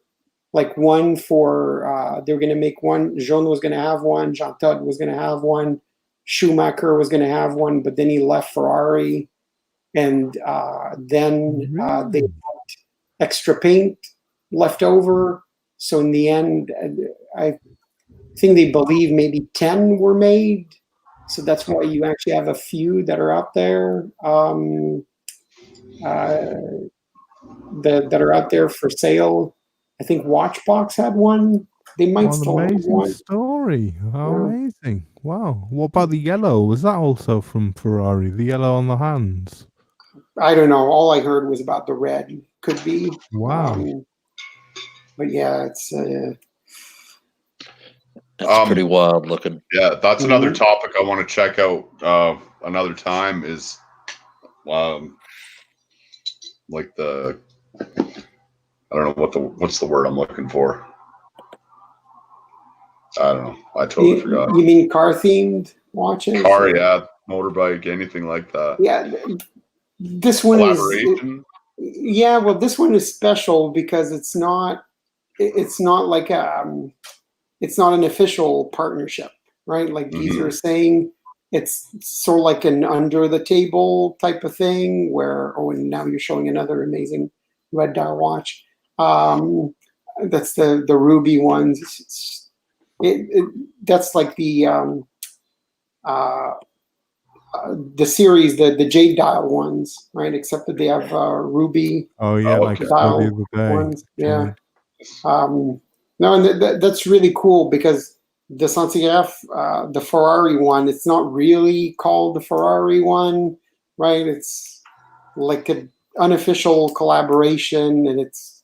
like one for they were going to make one. Jean was going to have one. Jean Todt was going to have one. Schumacher was going to have one, but then he left Ferrari, and then they had extra paint left over. So in the end, I think they believe maybe 10 were made. So that's why you actually have a few that are out there. That are out there for sale. I think Watchbox had one. They might What an still have amazing one. story. How Yeah. amazing. Wow. What about the yellow? Was that also from Ferrari? The yellow on the hands? I don't know. All I heard was about the red. Could be. Wow. But yeah, it's That's pretty wild looking. Yeah, that's another topic I want to check out another time is like the I don't know what's the word I'm looking for. I don't know. I totally forgot. You mean car themed watches? Car, yeah, motorbike, anything like that. Yeah, this one Collaboration. Yeah, well, this one is special because it's not like it's not an official partnership, right? Like Geezer is saying, it's sort of like an under the table type of thing where, and now you're showing another amazing red dial watch. That's the Ruby ones. That's like the series, the Jade dial ones, right? Except that they have Ruby. Oh yeah, like I saw the other day. Ones. Yeah. No, and that's really cool because the Santiago, the Ferrari one, it's not really called the Ferrari one, right? It's like an unofficial collaboration, and it's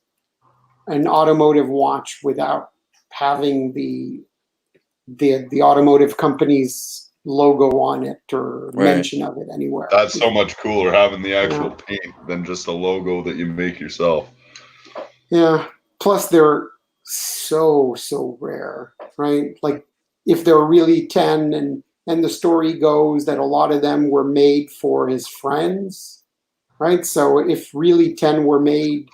an automotive watch without having the automotive company's logo on it or mention of it anywhere. That's so much cooler having the actual paint than just a logo that you make yourself. Yeah. Plus, they're so rare, right? Like if there were really 10, and the story goes that a lot of them were made for his friends, right? So if really 10 were made,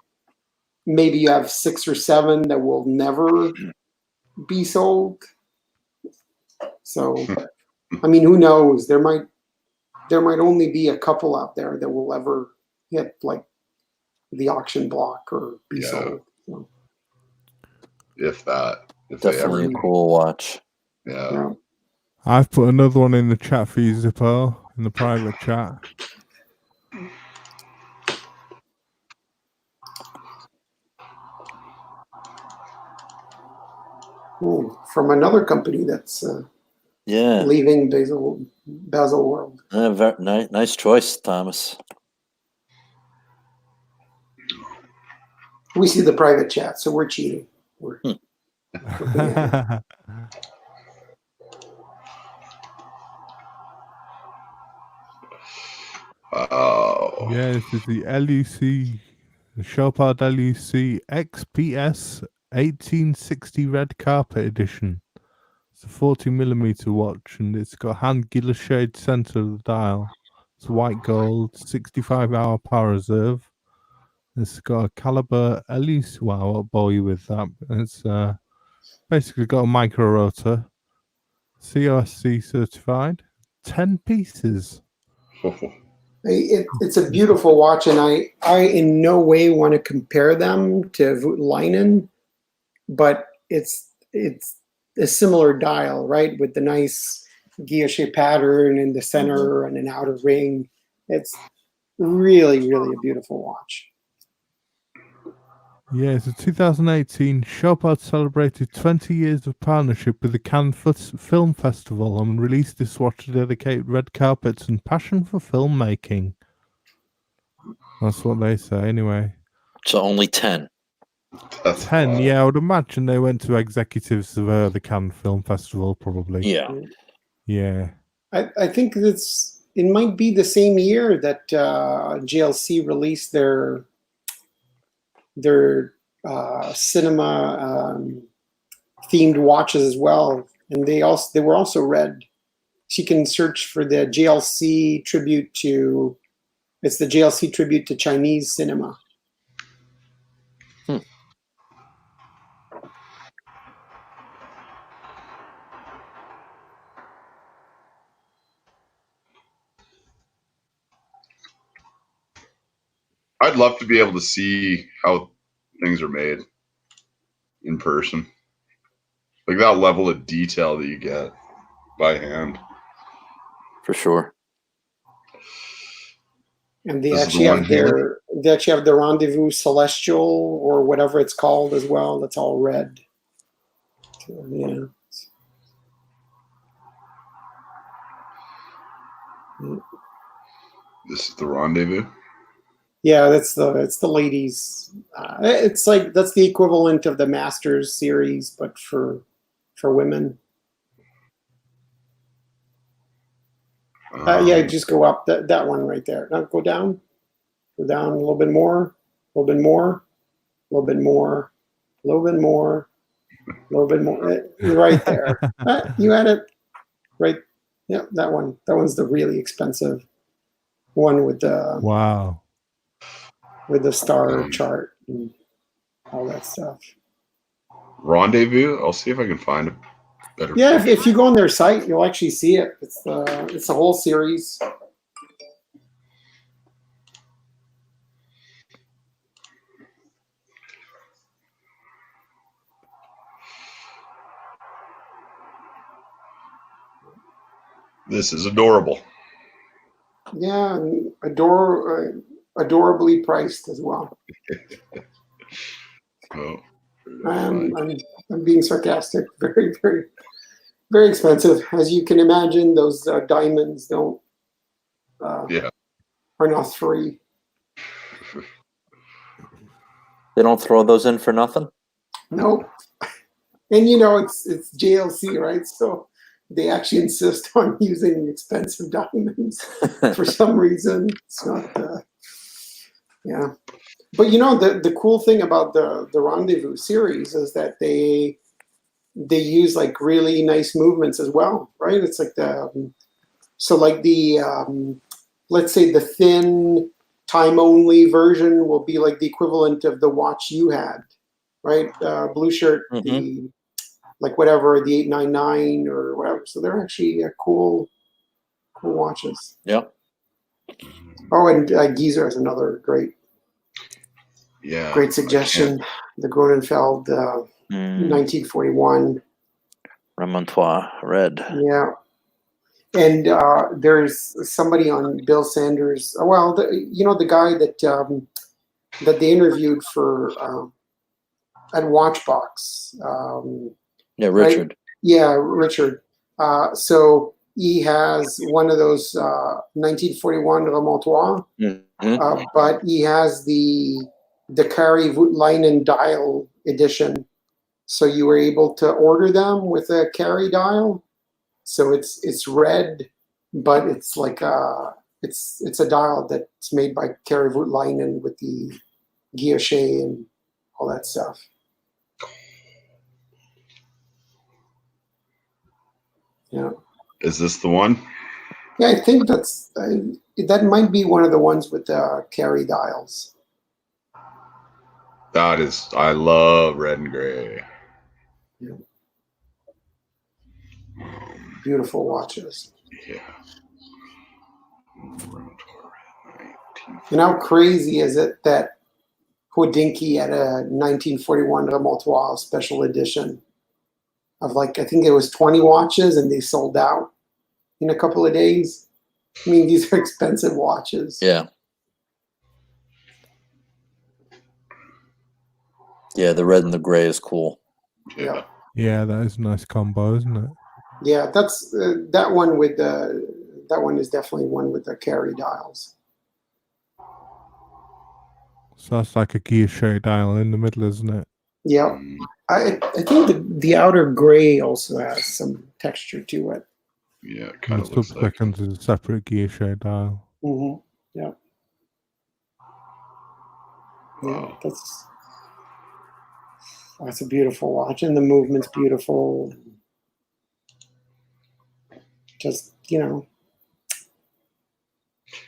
maybe you have 6 or 7 that will never be sold. So, I mean, who knows? There might only be a couple out there that will ever hit like the auction block or be sold. So. If that. Definitely a cool watch. Yeah. I've put another one in the chat for you, Zippo, in the private chat. From another company that's leaving Basil World. Nice choice, Thomas. We see the private chat, so we're cheating. Yeah, this is the LEC, the Chopard LEC XPS 1860 red carpet edition. It's a 40mm watch, and it's got hand guilloche center of the dial. It's white gold, 65-hour power reserve. It's got a caliber LEC. Wow, I won't bore you with that. It's basically got a micro rotor, COSC certified, 10 pieces. It's a beautiful watch, and I in no way want to compare them to Voutilainen, but it's a similar dial, right? With the nice guilloche pattern in the center and an outer ring. It's really, really a beautiful watch. Yeah, it's a 2018. Chopard celebrated 20 years of partnership with the Cannes Film Festival and released this watch to dedicate red carpets and passion for filmmaking. That's what they say anyway. So only 10. That's 10, wild. yeah, I would imagine they went to executives of the Cannes Film Festival, probably. Yeah. Yeah. I think it might be the same year that JLC released their cinema themed watches as well, and they were also red. You can search for the JLC tribute to. It's the JLC tribute to Chinese cinema. I'd love to be able to see how things are made in person. Like that level of detail that you get by hand. For sure. And they This is actually the have one here? the Rendezvous Celestial or whatever it's called as well. That's all red. So, yeah. This is the Rendezvous. Yeah, it's the ladies. It's like that's the equivalent of the Masters series, but for women. Yeah, just go up that one right there. Now go down a little bit more, a little bit more, a little bit more, a little bit more, a little bit more. Right there. You had it right. Yeah, that one. That one's the really expensive one with the Wow. star chart and all that stuff. Rendezvous. I'll see if I can find a better. Yeah, if you go on their site, you'll actually see it. It's the whole series. This is adorable. Yeah, and adorably priced as well. Oh, I'm being sarcastic. Very, very, very expensive, as you can imagine. Those diamonds don't yeah. are not free. They don't throw those in for nothing? Nope. And it's JLC, right? So they actually insist on using expensive diamonds for some reason. It's not. Yeah. But the cool thing about the Rendezvous series is that they use like really nice movements as well, right? It's like let's say the thin time only version will be like the equivalent of the watch you had, right? Blue shirt, the like whatever, the 899 or whatever. So they're actually cool watches. Yeah. Oh, and Geezer is another great suggestion. The Gronenfeld 1941. Remontois red. Yeah. And there's somebody on Bill Sanders. Well, the guy that they interviewed for at Watchbox. Yeah, Richard. Right? Yeah, Richard. So he has one of those 1941 Remontois, but he has the Kari Voutilainen dial edition. So you were able to order them with a Kari dial. So it's red, but it's like it's a dial that's made by Kari Voutilainen with the guilloche and all that stuff. Yeah. Is this the one? Yeah, I think that might be one of the ones with the Kari dials. That is. I love red and gray. Yeah. Beautiful watches. Yeah. And how crazy is it that Hodinkee had a 1941 Remontois special edition of like, I think it was 20 watches and they sold out in a couple of days. I mean, these are expensive watches. Yeah. Yeah, the red and the gray is cool. Yeah. Yeah, that is a nice combo, isn't it? Yeah, that's that one with that one is definitely one with the Kari dials. So that's like a Guilloche dial in the middle, isn't it? Yeah. Mm, I think the outer gray also has some texture to it. yeah, it And kind the of looks like. sub-seconds is a separate Guilloche dial. Mm-hmm. Yeah. Yeah. Wow. That's a beautiful watch, and the movement's beautiful. Just,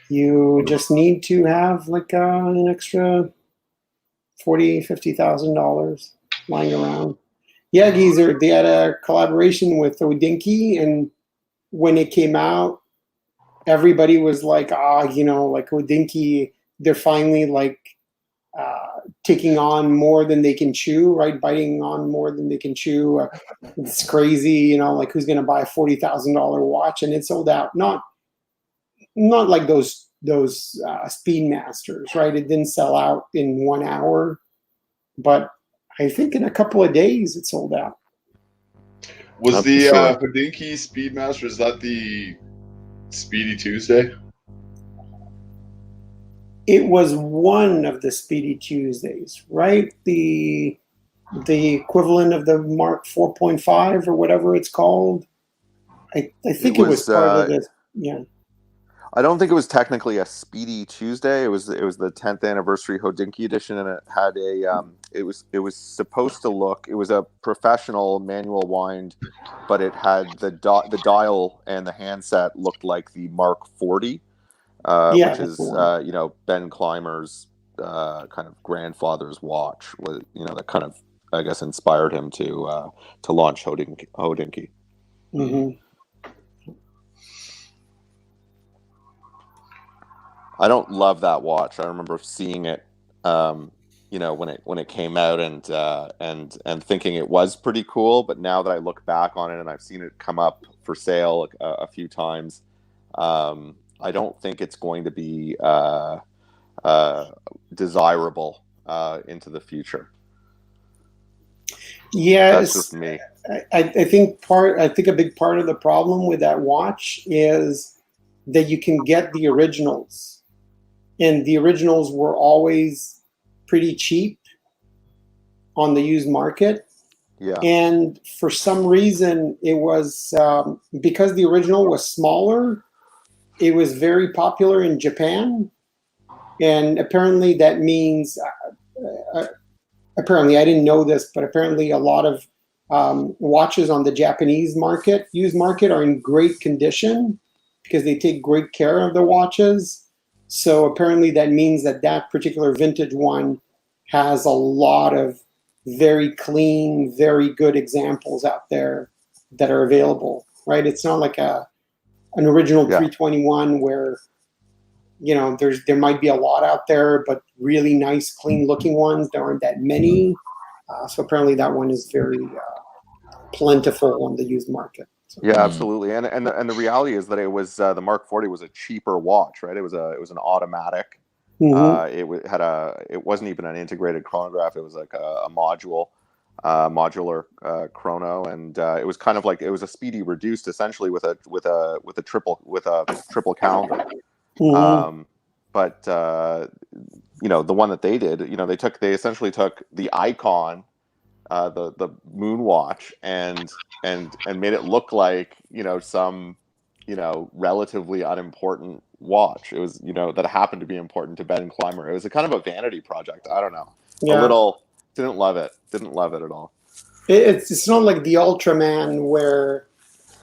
you just need to have like an extra $40,000-$50,000 lying around. Yeah, Geezer, they had a collaboration with Odinky, and when it came out, everybody was like, like Odinky, they're finally like taking on more than they can chew, right? Biting on more than they can chew. It's crazy, like who's going to buy a $40,000 watch? And it sold out. Not like those Speedmasters, right? It didn't sell out in 1 hour, but I think in a couple of days it sold out. Was I'm the sure. Hodinkee Speedmaster, is that the Speedy Tuesday? It was one of the Speedy Tuesdays, right? The equivalent of the Mark 4.5 or whatever it's called. I think it was part of this. Yeah. I don't think it was technically a Speedy Tuesday. It was the 10th anniversary Hodinkee edition, and it had a it was supposed to look. It was a professional manual wind, but it had the dial and the handset looked like the Mark 40, Yeah, which that's is the one. Ben Clymer's kind of grandfather's watch. That kind of, I guess, inspired him to launch Hodinkee. Mm-hmm. I don't love that watch. I remember seeing it, when it came out and thinking it was pretty cool. But now that I look back on it and I've seen it come up for sale a few times, I don't think it's going to be desirable into the future. Yeah, That's just me. I think a big part of the problem with that watch is that you can get the originals. And the originals were always pretty cheap on the used market. Yeah. And for some reason, it was because the original was smaller, it was very popular in Japan. And apparently that means, apparently, I didn't know this, but apparently a lot of watches on the Japanese market, used market, are in great condition because they take great care of the watches. So apparently that means that particular vintage one has a lot of very clean, very good examples out there that are available, right? It's not like an original 321 where, there might be a lot out there, but really nice, clean looking ones. There aren't that many. So apparently that one is very plentiful on the used market. So. Yeah, absolutely. And the reality is that it was the Mark 40 was a cheaper watch, right? It was an automatic. Mm-hmm. It wasn't even an integrated chronograph. It was like a modular chrono, and it was kind of like it was a Speedy reduced essentially with a triple calendar. Mm-hmm. But the one that they did, they essentially took the icon, the moon watch, and made it look like some relatively unimportant watch. It was that happened to be important to Ben Clymer. It was a kind of a vanity project. I don't know. Yeah. A little didn't love it at all. It's not like the Ultraman where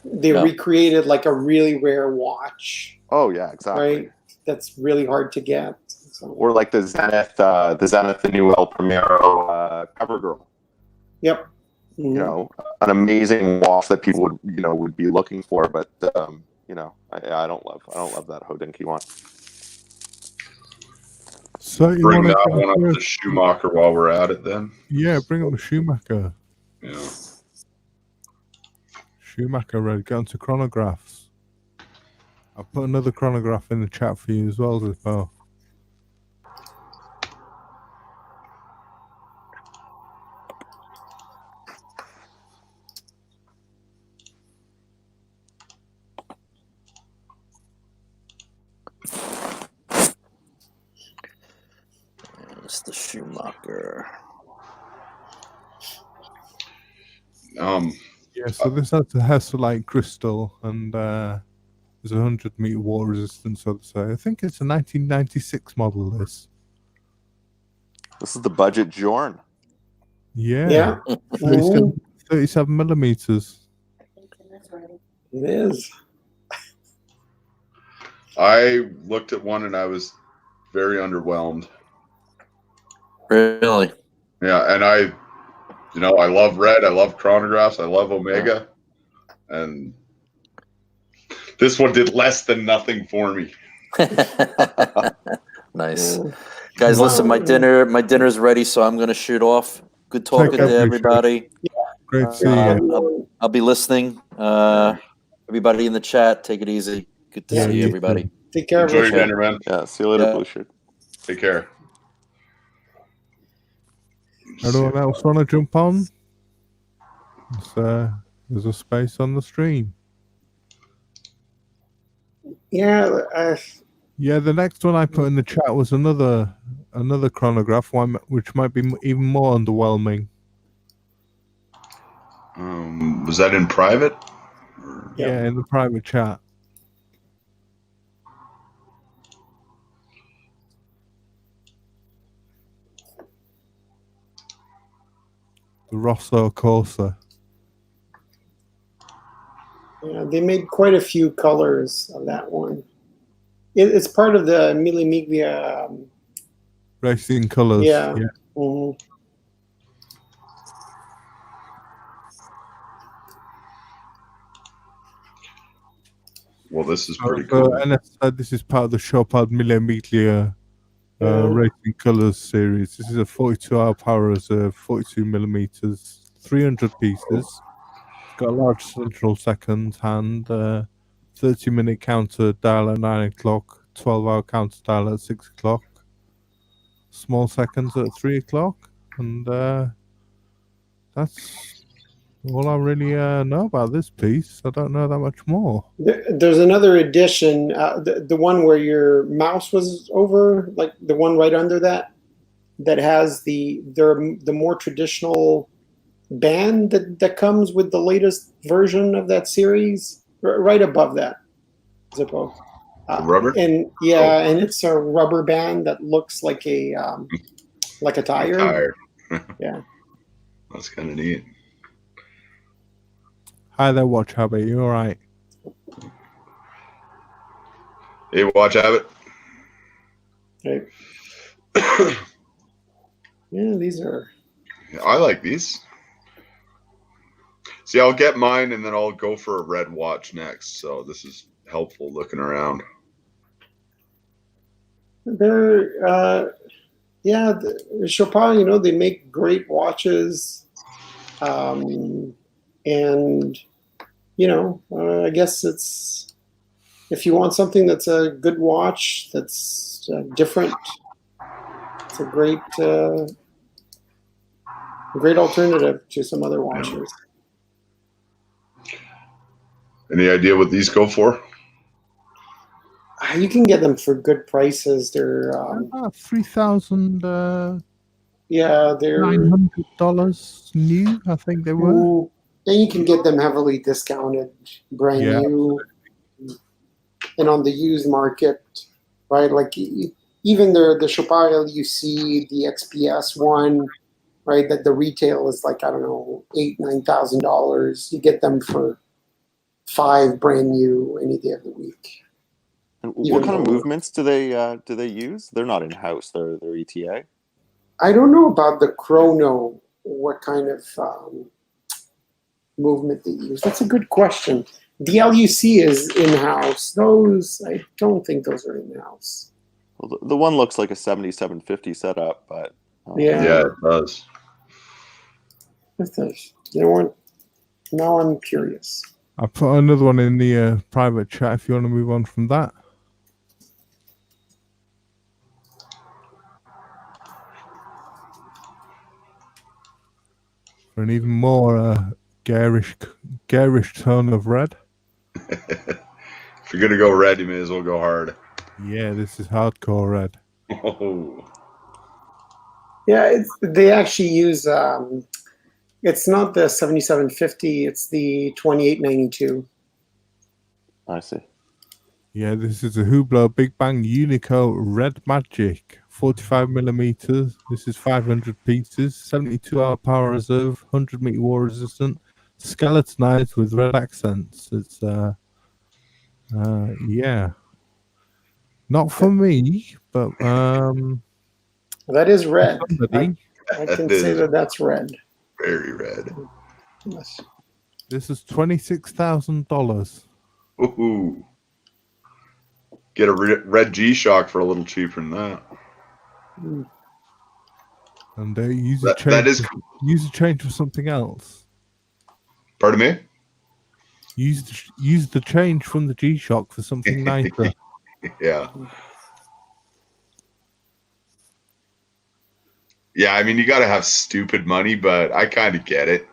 they recreated like a really rare watch. Oh yeah, exactly. Right, that's really hard to get. So. Or like the Zenith, the new El Primero CoverGirl. Yep. Mm-hmm. An amazing watch that people would be looking for, but I don't love that Hodinkee one. So you bring that one up to Schumacher while we're at it, then. Yeah, bring up the Schumacher. Yeah. Schumacher, Red, get onto chronographs. I'll put another chronograph in the chat for you as well, Zippo. Mr. Schumacher. Yeah, so this has a Hesalite crystal, and there's a 100-meter wall resistance. I think it's a 1996 model. This. This is the budget Jorn. Yeah. Yeah. 37 millimeters. It is. I looked at one and I was very underwhelmed. Really? Yeah, and I love red. I love chronographs. I love Omega, and this one did less than nothing for me. Nice. Guys, listen, my dinner's ready, so I'm gonna shoot off. Good talking to everybody. Great to see you. I'll be listening. Everybody in the chat, take it easy. Good to see everybody. Take care. Enjoy your dinner, man. Yeah, see you later, Blue Shirt. Take care. Anyone else want to jump on? There's a space on the stream. Yeah. Yeah, the next one I put in the chat was another chronograph one, which might be even more underwhelming. Was that in private? Yeah, in the private chat. The Rosso Corsa. Yeah, they made quite a few colors of that one. It's part of the Mille Miglia. Racing Colors. Yeah. Yeah. Mhm. Well, this is pretty cool. And this is part of the Chopard Mille Miglia Racing Colors series. This is a 42-hour power reserve, 42 millimeters, 300 pieces. It's got a large central second hand, 30-minute counter dial at 9 o'clock, 12-hour counter dial at 6 o'clock, small seconds at 3 o'clock, and that's all I really know about this piece. I don't know that much more. There's another edition, the one where your mouse was over, like the one right under that has the more traditional band that comes with the latest version of that series, right above that, Zippo. Rubber? And and it's a rubber band that looks like a tire. Yeah. That's kind of neat. Hi there, Watch Habit. You all right? Hey, Watch Habit. Right. Yeah, these are. I like these. See, I'll get mine and then I'll go for a red watch next. So this is helpful looking around. They're Chopin, they make great watches. And I guess it's, if you want something that's a good watch, that's different, it's a great alternative to some other watches. Any idea what these go for? You can get them for good prices. They're about $3,000. Yeah, they're $900 new, I think they were. And you can get them heavily discounted, brand new, and on the used market, right? Like even the Chopard LUC, the XPS one, right? That the retail is like, I don't know, $8,000-9,000. You get them for $5,000 brand new any day of the week. And what kind of movements do they use? They're not in house. They're ETA. I don't know about the chrono. What kind of movement they use? That's a good question. The LUC is in-house. Those, I don't think those are in-house. Well, the one looks like a 7750 setup, but yeah, it does. Now I'm curious. I put another one in the private chat if you want to move on from that. For an even more garish tone of red. If you're gonna go red, you may as well go hard. Yeah, this is hardcore red. Oh. Yeah, they actually use. It's not the 7750. It's the 2892. I see. Yeah, this is a Hublot Big Bang Unico Red Magic, 45 millimeters. This is 500 pieces, 72-hour power reserve, 100-meter war resistant, skeletonized with red accents. It's yeah, not for me, but That is red. somebody. I can That say is that's red. very red. Yes. This is $26,000. Ooh. Get a red G-Shock for a little cheaper than that. Mm. And use a That is. change for something else. Pardon me. Use the change from the G-Shock for something nicer. Yeah. Yeah, I mean, you got to have stupid money, but I kind of get it.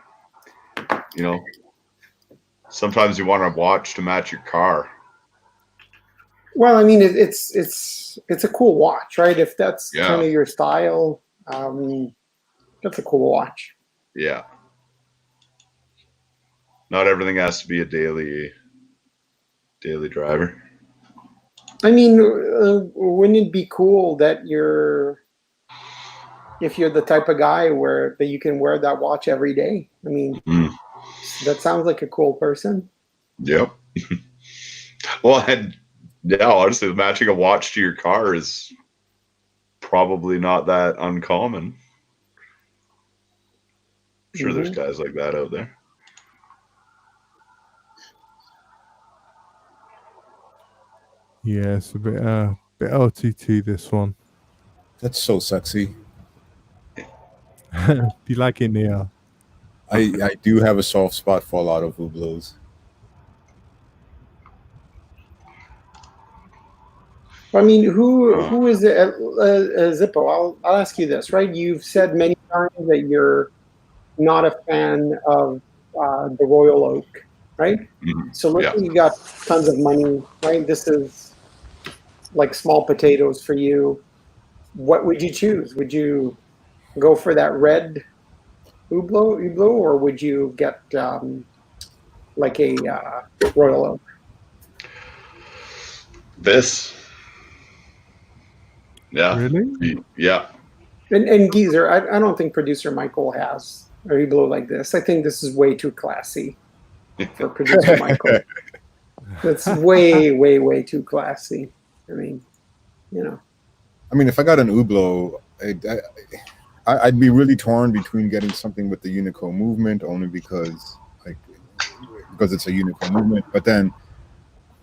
You know, sometimes you want a watch to match your car. Well, I mean, it's a cool watch, right? If that's Yeah. kind of your style, that's a cool watch. Yeah. Not everything has to be a daily driver. I mean, wouldn't it be cool that if you're the type of guy that you can wear that watch every day? I mean, that sounds like a cool person. Yep. Well, and yeah, honestly, matching a watch to your car is probably not that uncommon. I'm sure there's guys like that out there. Yeah, it's a bit OTT, this one. That's so sexy. Do you like it, Neil? I do have a soft spot for a lot of Hublots. I mean, who is it? Zippo, I'll ask you this, right? You've said many times that you're not a fan of the Royal Oak, right? So let's say you got tons of money, right? This is like small potatoes for you. What would you choose? Would you go for that red Hublot, or would you get like a Royal Oak? This. Yeah. Really? Yeah. And Geezer, I don't think producer Michael has a Hublot like this. I think this is way too classy for producer Michael. It's way, way, way too classy. I mean, you know. I mean, if I got an Hublot, I'd be really torn between getting something with the Unico movement, only because it's a Unico movement. But then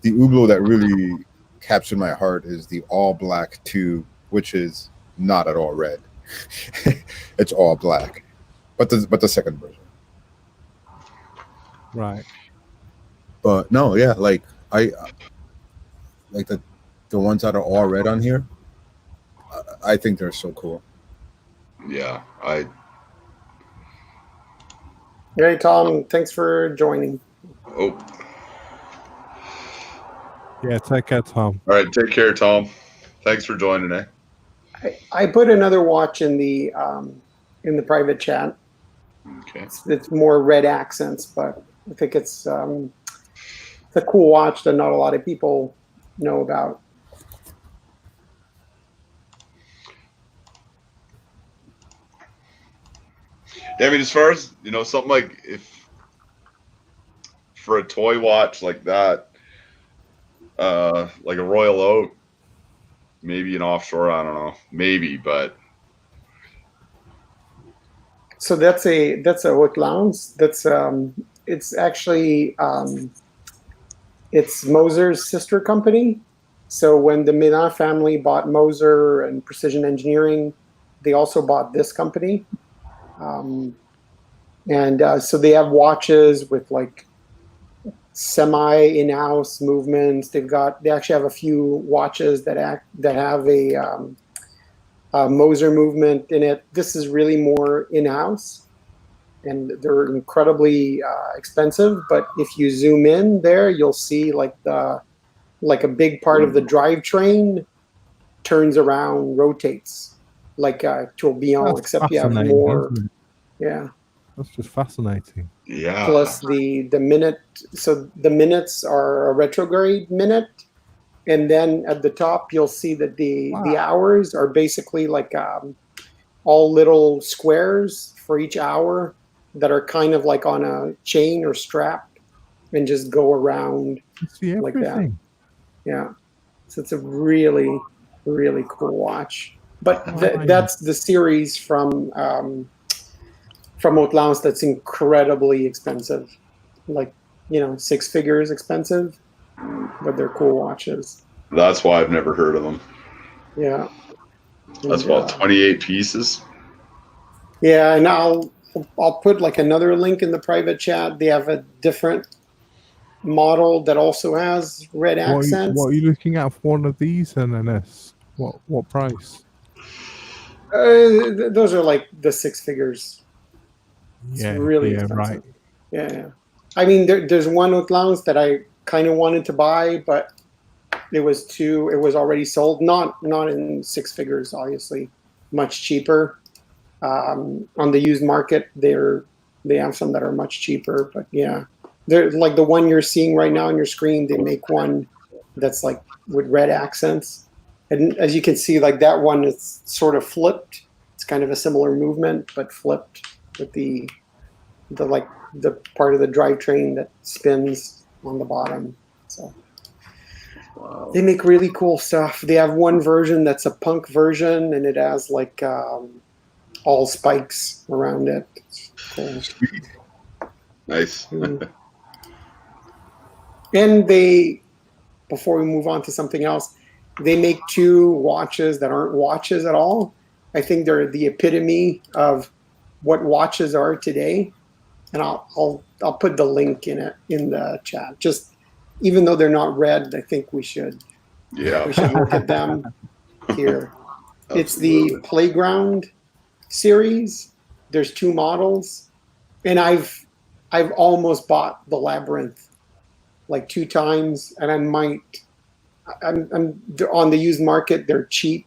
the Hublot that really captured my heart is the all black 2, which is not at all red. It's all black, but the second version. Right. But no, yeah, like I like the ones that are all red on here. I think they're so cool. Yeah. Hey, Tom, thanks for joining. Oh. Yeah, take care, Tom. All right. Take care, Tom. Thanks for joining, eh? I put another watch in the private chat. Okay. It's more red accents, but I think it's a cool watch that not a lot of people know about. Yeah, I mean, as far as, something like for a toy watch like that, like a Royal Oak, maybe an offshore, I don't know, maybe, but. So that's a Haute Lounge. That's it's actually it's Moser's sister company. So when the Milan family bought Moser and Precision Engineering, they also bought this company. So they have watches with like semi in-house movements. They actually have a few watches that have a Moser movement in it. This is really more in-house, and they're incredibly expensive. But if you zoom in there, you'll see like a big part of the drivetrain turns around, rotates. like tourbillon, That's except you have fascinating, more. isn't it? Yeah. That's just fascinating. Yeah. Plus the minute, so the minutes are a retrograde minute, and then at the top you'll see that the hours are basically like all little squares for each hour that are kind of like on a chain or strap and just go around You see like that. everything. Yeah. So it's a really, really cool watch. But Wow. that's the series from Outlance that's incredibly expensive. Like, 6 figures expensive, but they're cool watches. That's why I've never heard of them. Yeah. That's And, about 28 pieces. Yeah, and I'll put like another link in the private chat. They have a different model that also has red accents. What are you looking at for one of these, NNS? What price? Those are like the 6 figures. It's really expensive. Right. Yeah. I mean, there's one Outlance that I kind of wanted to buy, but it was already sold. Not in 6 figures, obviously, much cheaper. On the used market, they have some that are much cheaper, but yeah, they're like the one you're seeing right now on your screen. They make one that's like with red accents, and as you can see, like that one is sort of flipped. It's kind of a similar movement, but flipped with the part of the drivetrain that spins on the bottom. So Wow. they make really cool stuff. They have one version that's a punk version, and it has like all spikes around it. It's cool. Sweet. Nice. And before we move on to something else, they make 2 watches that aren't watches at all. I think they're the epitome of what watches are today. And I'll put the link in the chat. Just even though they're not red, I think we should look at them here. It's the Playground series. There's 2 models, and I've almost bought the Labyrinth like 2 times, and I'm on the used market. They're cheap.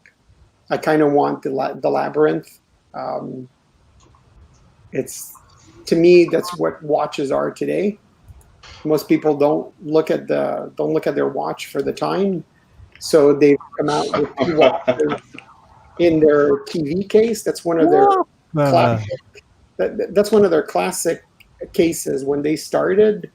I kind of want the Labyrinth. It's, to me, that's what watches are today. Most people don't look at their watch for the time, so they've come out with 2 watches in their TV case. That's one of their that's one of their classic cases when they started.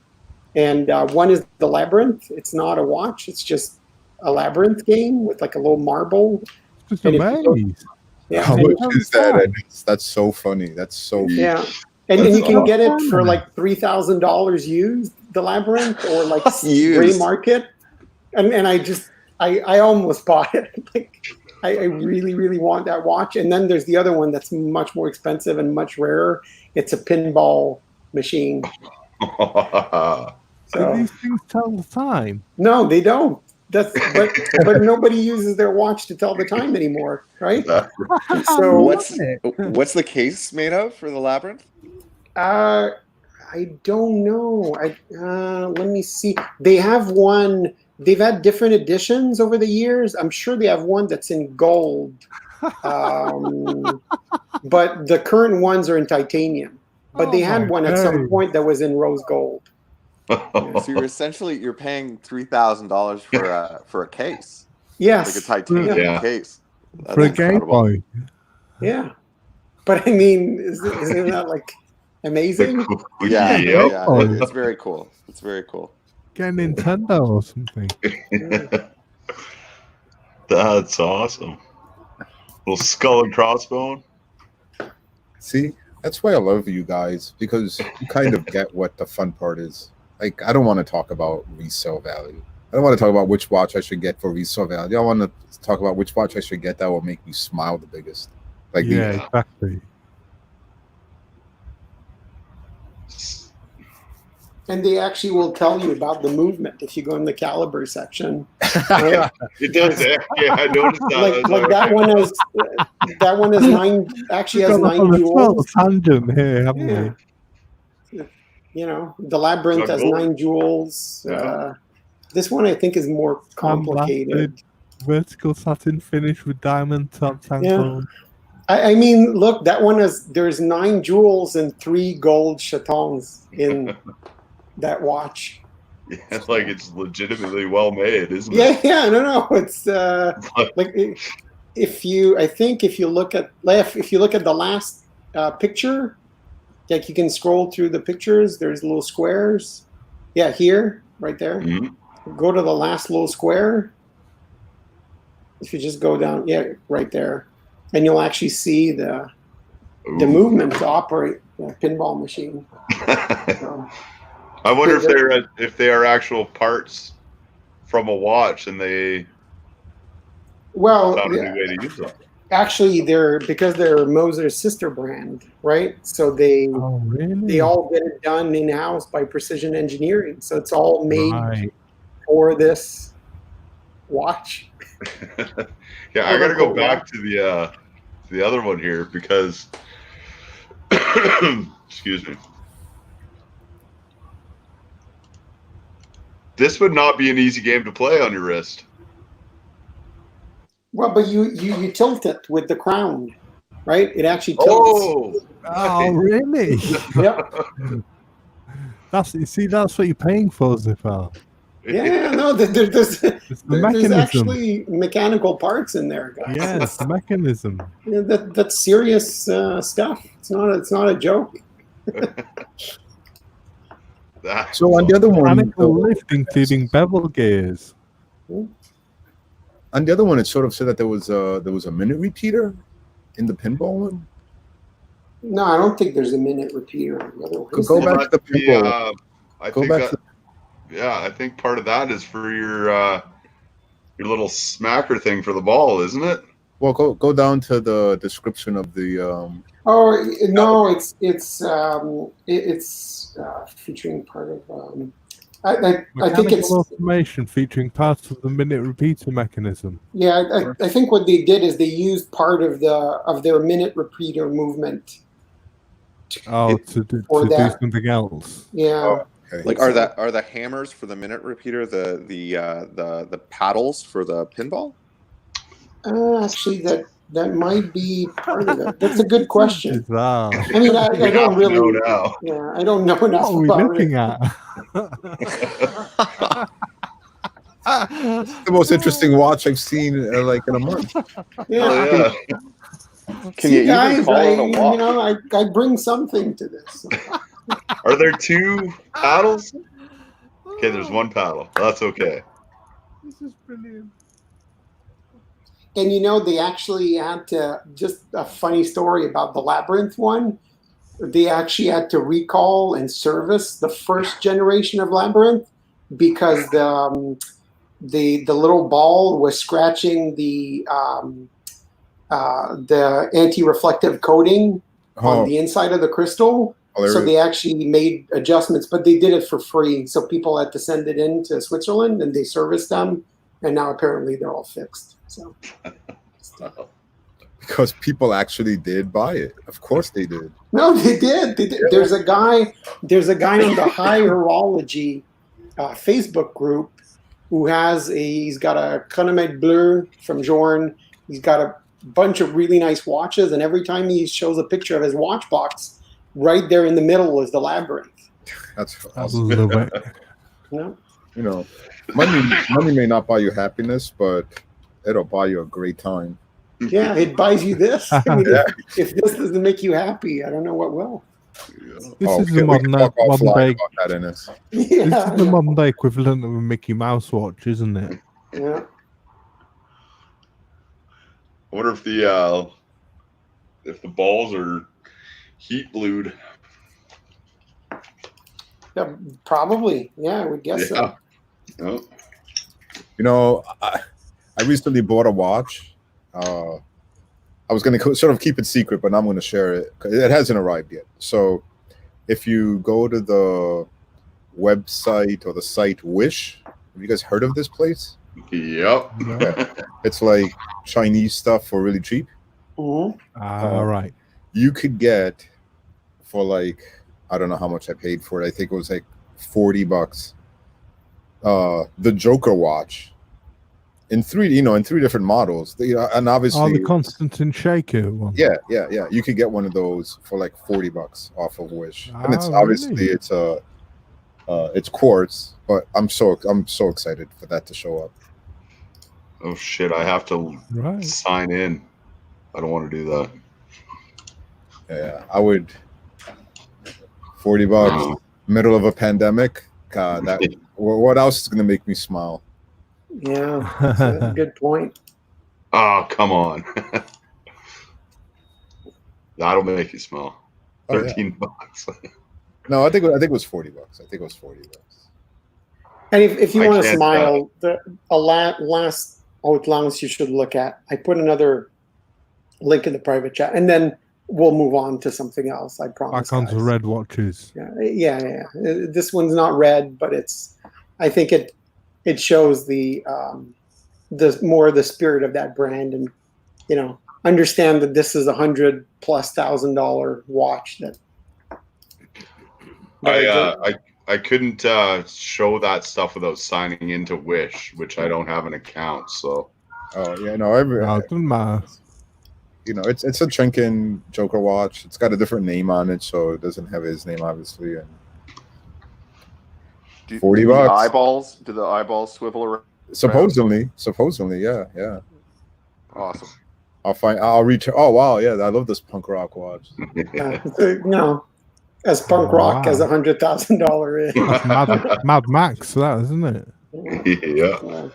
And one is the Labyrinth. It's not a watch. It's just a labyrinth game with like a little marble. Just a maze. Yeah. How much is that? That's so funny. That's so funny. Yeah. And you can get it for like $3,000 used, the Labyrinth, or like gray market. And I almost bought it. Like I really, really want that watch. And then there's the other one that's much more expensive and much rarer. It's a pinball machine. Do these things tell the time? No, they don't. But nobody uses their watch to tell the time anymore, right? So what's the case made of for the Labyrinth? I don't know. Let me see. They have one. They've had different editions over the years. I'm sure they have one that's in gold, but the current ones are in titanium. But they had one at some point that was in rose gold. So you're paying $3,000 for a case. Yes, like a titanium case. That's for a Game Boy. Yeah, but I mean, isn't that like amazing? Yeah, it's very cool. It's very cool. Get a Nintendo or something. That's awesome. Little skull and crossbone. See, that's why I love you guys, because you kind of get what the fun part is. Like, I don't want to talk about resale value. I don't want to talk about which watch I should get for resale value. I want to talk about which watch I should get that will make me smile the biggest. Like, exactly. And they actually will tell you about the movement if you go in the caliber section. Right? It does. Yeah, I noticed that. Like that one is 9. Actually, has 9 jewels. Tangent here, haven't we? You know, the Labyrinth has 9 jewels. Yeah. This one I think is more complicated. Vertical satin finish with diamond top tangle. I mean, look, that one there's 9 jewels and 3 gold chatons in that watch. Yeah, like it's legitimately well made, isn't Yeah, it? yeah, no, it's like if you look at the last picture, like you can scroll through the pictures. There's little squares. Yeah, here, right there. Mhm. Go to the last little square. If you just go down, yeah, right there, and you'll actually see the Ooh. movement to operate the pinball machine. So, I wonder if they are actual parts from a watch and they well, found a new way to use them. actually, because they're Moser's sister brand, right? So they Oh, really? they all get it done in house by Precision Engineering. So it's all made Right. for this watch. Yeah, I gotta go back to the other one here because excuse me. This would not be an easy game to play on your wrist. Well, but you tilt it with the crown, right? It actually tilts. Oh, really? Yep. That's what you're paying for, Zipper. Yeah, no, there's It's the there's mechanism. actually mechanical parts in there, guys. Yeah, it's the mechanism. Yeah, that's serious stuff. It's not a joke. So on the other one, Mechanical lift, including bevel gears. on the other one, it sort of said that there was a minute repeater in the pinball one. No, I don't think there's a minute repeater. On the other one. Go back to the pinball. I think part of that is for your little smacker thing for the ball, isn't it? Well, go down to the description of the. Oh no, it's featuring part of. I think it's automation featuring parts of the minute repeater mechanism. Yeah, I think what they did is they used part of their minute repeater movement. To do something else. Yeah. Oh, okay. Like are the hammers for the minute repeater the paddles for the pinball? Actually, that might be part of it. That's a good question. Wow. I mean, I don't really know now. Yeah, I don't know enough What are we about looking it. at? The most interesting watch I've seen like in a month. Yeah. Can you guys, even call it a watch? I bring something to this. Are there 2 paddles? Okay, there's 1 paddle. That's okay. This is brilliant. And they actually had to, just a funny story about the Labyrinth one. They actually had to recall and service the first generation of Labyrinth because the little ball was scratching the anti-reflective coating on the inside of the crystal. So they actually made adjustments, but they did it for free. So people had to send it in to Switzerland and they serviced them. And now apparently they're all fixed. So because people actually did buy it. Of course they did. No, they did. They did. Yeah. There's a guy on the High Horology Facebook group who he's got a Chronomètre Bleu from Jorn. He's got a bunch of really nice watches, and every time he shows a picture of his watch box, right there in the middle is the Labyrinth. That's awesome. No. Money may not buy you happiness, but it'll buy you a great time. Yeah, it buys you this. I mean, if this doesn't make you happy, I don't know what will. This is the modern day. This is the modern day equivalent of a Mickey Mouse watch, isn't it? Yeah. I wonder if the balls are heat blued. Yeah, probably. Yeah, I would guess so. Oh. I recently bought a watch. I was going to sort of keep it secret, but I'm going to share it. It hasn't arrived yet. So if you go to the website or the site Wish, have you guys heard of this place? Yep. Yeah. It's like Chinese stuff for really cheap. Mm-hmm. Right. You could get for like, I don't know how much I paid for it. I think it was like $40. The Joker watch in three different models. And obviously, the Constantine Shaker one. yeah. You could get one of those for like $40 off of Wish, and it's Ah, obviously really? it's quartz, but I'm so excited for that to show up. Oh shit! I have to sign in. I don't want to do that. Yeah, I would. $40, middle of a pandemic. God, that. What else is going to make me smile? Yeah, that's a good point. Oh, come on. That'll make you smile. $13. No, I think it was $40. I think it was $40. And if you want to can't, smile, last allowance you should look at. I put another link in the private chat, and then we'll move on to something else. I promise. Back onto red watches. Yeah. This one's not red, but I think it shows the more the spirit of that brand, and understand that this is $100,000+ watch. I couldn't show that stuff without signing into Wish, which I don't have an account. So. Oh yeah, no, it doesn't matter. It's a Trinken Joker watch. It's got a different name on it, so it doesn't have his name, obviously. And $40. Do the eyeballs swivel around? Supposedly, yeah. Awesome. I'll reach. Oh wow, yeah, I love this punk rock watch. As punk rock as $100,000 is. That's Mad Max, that isn't it? Yeah.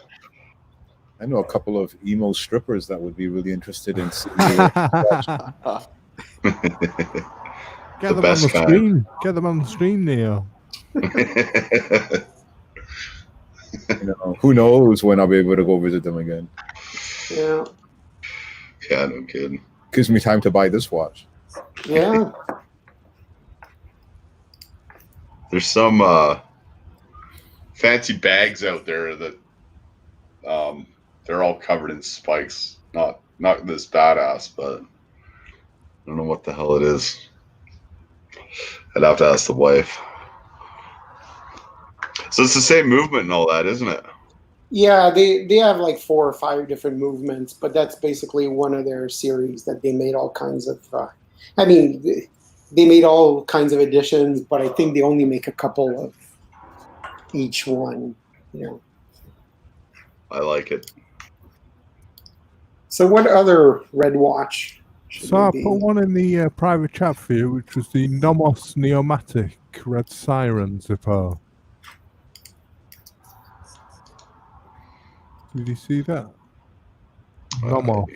I know a couple of emo strippers that would be really interested in seeing Get them on the stream. Get them on the stream, Neo. Who knows when I'll be able to go visit them again. Yeah. Yeah, no kidding. Gives me time to buy this watch. Yeah. There's some fancy bags out there that they're all covered in spikes. Not this badass, but I don't know what the hell it is. I'd have to ask the wife. So it's the same movement and all that, isn't it? Yeah, they have like 4 or 5 different movements, but that's basically one of their series that they made all kinds of. They made all kinds of editions, but I think they only make a couple of each one. I like it. So what other red watch? So I put one in the private chat for you, which was the Nomos Neomatic Red Siren Zippo. Did you see that? Nomos.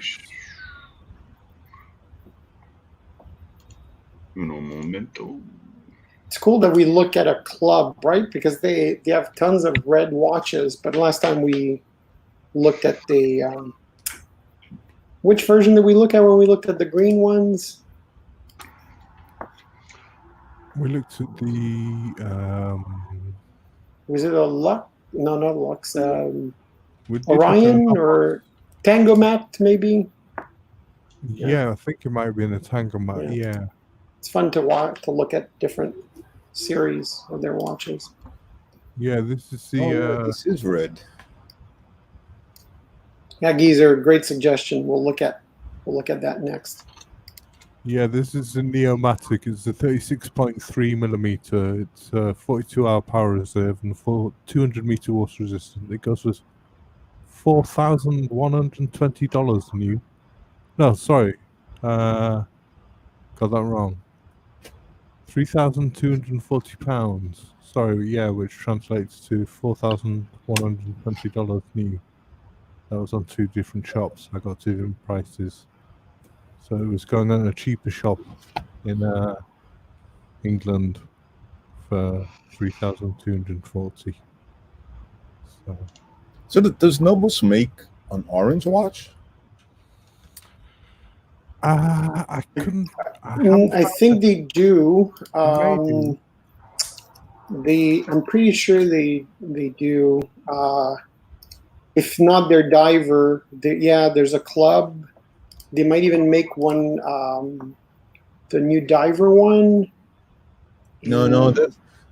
Uno momento. It's cool that we look at a club, right? Because they have tons of red watches. But last time we looked at the which version did we look at when we looked at the green ones? We looked at the was it a Lux? No, not Lux. Orion or Tangomat, maybe. Yeah, I think it might have been a Tangomat. Yeah. It's fun to look at different series of their watches. Yeah, this is the. This is red. Yeah, Geezer, great suggestion. We'll look at that next. Yeah, this is the Neomatic. It's a 36.3 millimeter. It's a 42-hour power reserve and 200-meter water resistant. It goes for $4,120 new. No, sorry, got that wrong. £3,240. Sorry, yeah, which translates to $4,120 new. That was on 2 different shops. I got 2 different prices. So it was going on a cheaper shop in England for $3,240. So does Nobles make an orange watch? I couldn't. I think they do. I'm pretty sure they do. If not their diver, there's a club. They might even make one, the new diver one. No.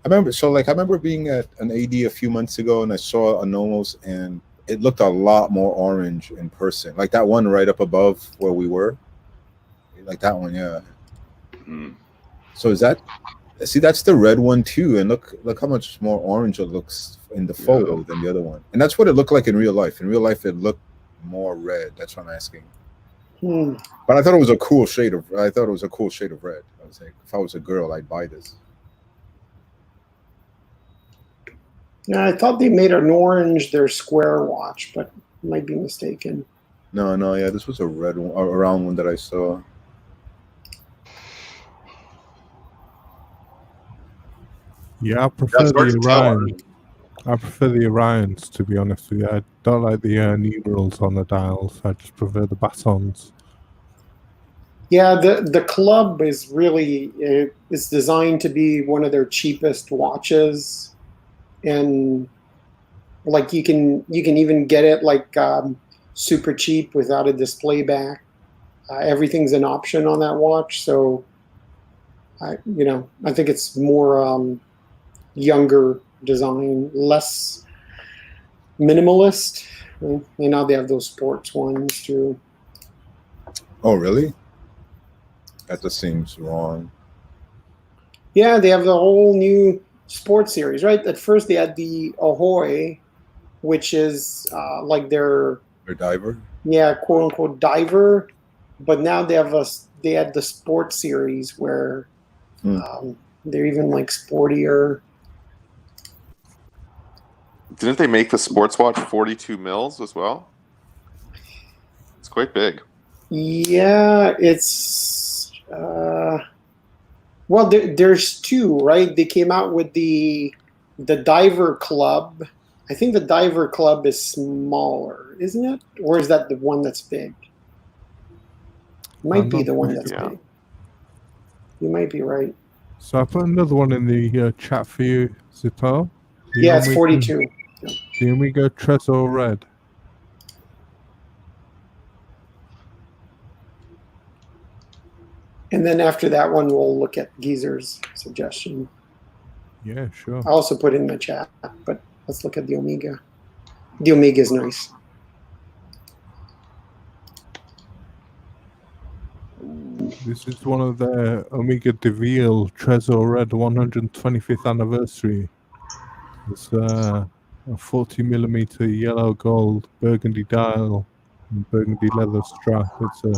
I remember being at an AD a few months ago, and I saw a Nomos, and it looked a lot more orange in person. Like that one right up above where we were. Like that one, yeah. Mm. So is that? See, that's the red one too, and look how much more orange it looks in the photo than the other one. And that's what it looked like in real life. In real life, it looked more red. That's what I'm asking. But I thought it was a cool shade of. I thought it was a cool shade of red. I was like, if I was a girl, I'd buy this. Yeah, I thought they made an orange their square watch, but might be mistaken. No, yeah, this was a red one, a round one that I saw. Yeah, I prefer the Orion. I prefer the Orions, to be honest with you. I don't like the numerals on the dials. I just prefer the batons. Yeah, the club is really it's designed to be one of their cheapest watches, and like you can even get it like super cheap without a display back. Everything's an option on that watch, so I think it's more younger design, less minimalist. And now they have those sports ones too. Oh, really? That just seems wrong. Yeah, they have the whole new sports series, right? At first, they had the Ahoy, which is like their diver. Yeah, quote unquote diver. But now they had the sports series where they're even like sportier. Didn't they make the sports watch 42 mils as well? It's quite big. Yeah, it's well, there's two, right? They came out with the diver club. I think the diver club is smaller, isn't it? Or is that the one that's big? Might be the one that's big. You might be right. So I put another one in the chat for you, Zippo. Yeah, it's 42. The Omega Trezor Red. And then after that one, we'll look at Geezer's suggestion. Yeah, sure. I also put in the chat, but let's look at the Omega. The Omega is nice. This is one of the Omega DeVille Trezor Red 125th anniversary. It's a 40mm yellow gold burgundy dial and burgundy leather strap. It's a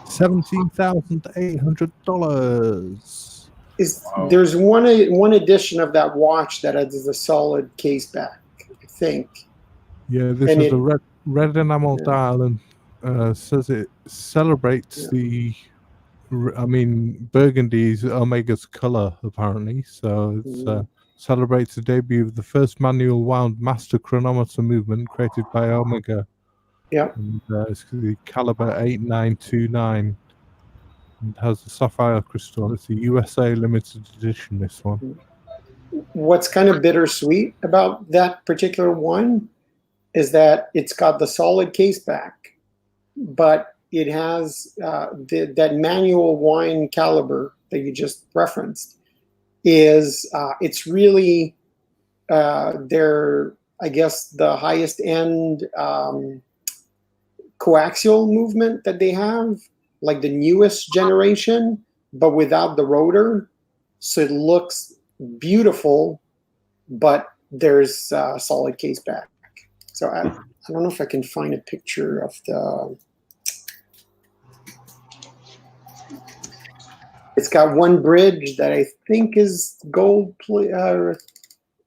$17,800. There's one edition of that watch that has a solid case back, I think. Yeah, this is a red enamel dial, and says it celebrates burgundy's Omega's color, apparently. So it celebrates the debut of the first manual wound master chronometer movement created by Omega. Yeah. And it's the caliber 8929. It has a sapphire crystal. It's a USA limited edition, this one. What's kind of bittersweet about that particular one is that it's got the solid case back, but it has that manual wind caliber that you just referenced. It's really I guess the highest end coaxial movement that they have, like the newest generation, but without the rotor. So it looks beautiful, but there's a solid case back. So I don't know if I can find a picture of the. It's got one bridge that I think is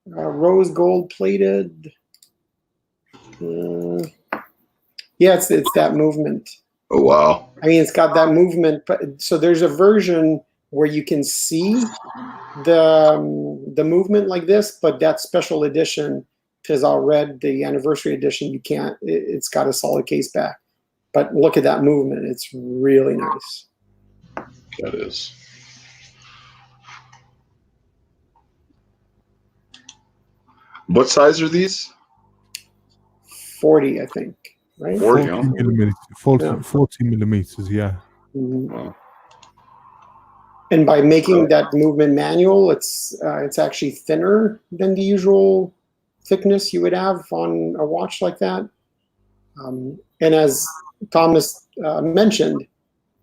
rose gold plated. Yeah, it's that movement. Oh wow! I mean, it's got that movement. But so there's a version where you can see the movement like this, but that special edition, because I'll read the anniversary edition, you can't. It's got a solid case back. But look at that movement; it's really nice. That is. What size are these? 40, I think. Right? 40 millimeters. 40 millimeters, yeah. Mm-hmm. Wow. And by making that movement manual, it's actually thinner than the usual thickness you would have on a watch like that. And as Thomas mentioned,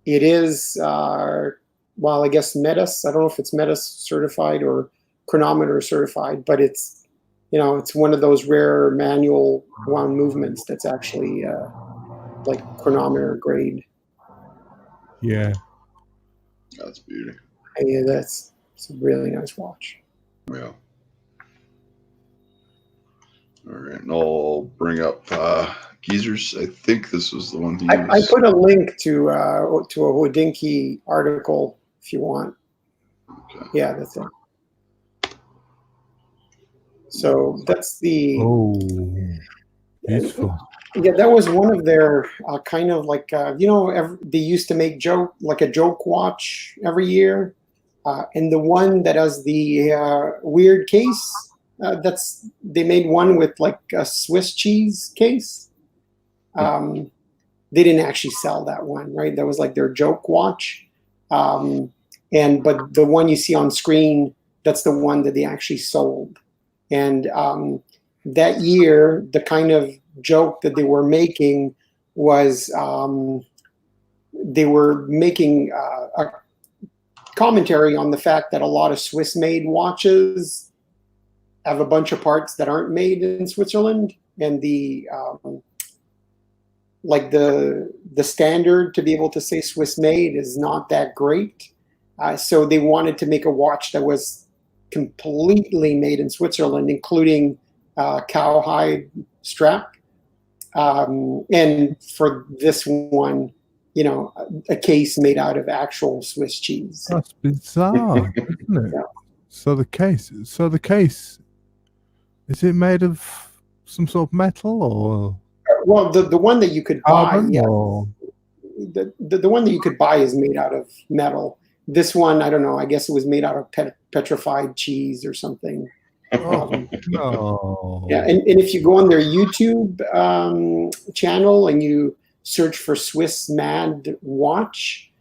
it is, well, I guess Metis. I don't know if it's Metis certified or chronometer certified, but it's, you know, it's one of those rare manual wound movements that's actually like chronometer grade. Yeah. That's beauty. Yeah, it's a really nice watch. Yeah. All right, and I'll bring up Geezers. I think this was the one he I was. put a link to a Hodinkee article if you want. Okay. Yeah, that's it. So that's the. Oh, beautiful. Yeah, that was one of their kind of like they used to make a joke watch every year, and the one that has the weird case. They made one with like a Swiss cheese case. They didn't actually sell that one, right? That was like their joke watch, but the one you see on screen, that's the one that they actually sold. And that year, the kind of joke that they were making was they were making a commentary on the fact that a lot of Swiss-made watches have a bunch of parts that aren't made in Switzerland, and the standard to be able to say Swiss-made is not that great. So they wanted to make a watch that was completely made in Switzerland, including cowhide strap. And for this one, a case made out of actual Swiss cheese. That's bizarre, isn't it? Yeah. So the case, is it made of some sort of metal or? Well, the one that you could buy, Carbon, yeah, or? the one that you could buy is made out of metal. This one, I don't know. I guess it was made out of petrified cheese or something. Oh, no. Yeah, and if you go on their YouTube channel and you search for Swiss Mad Watch,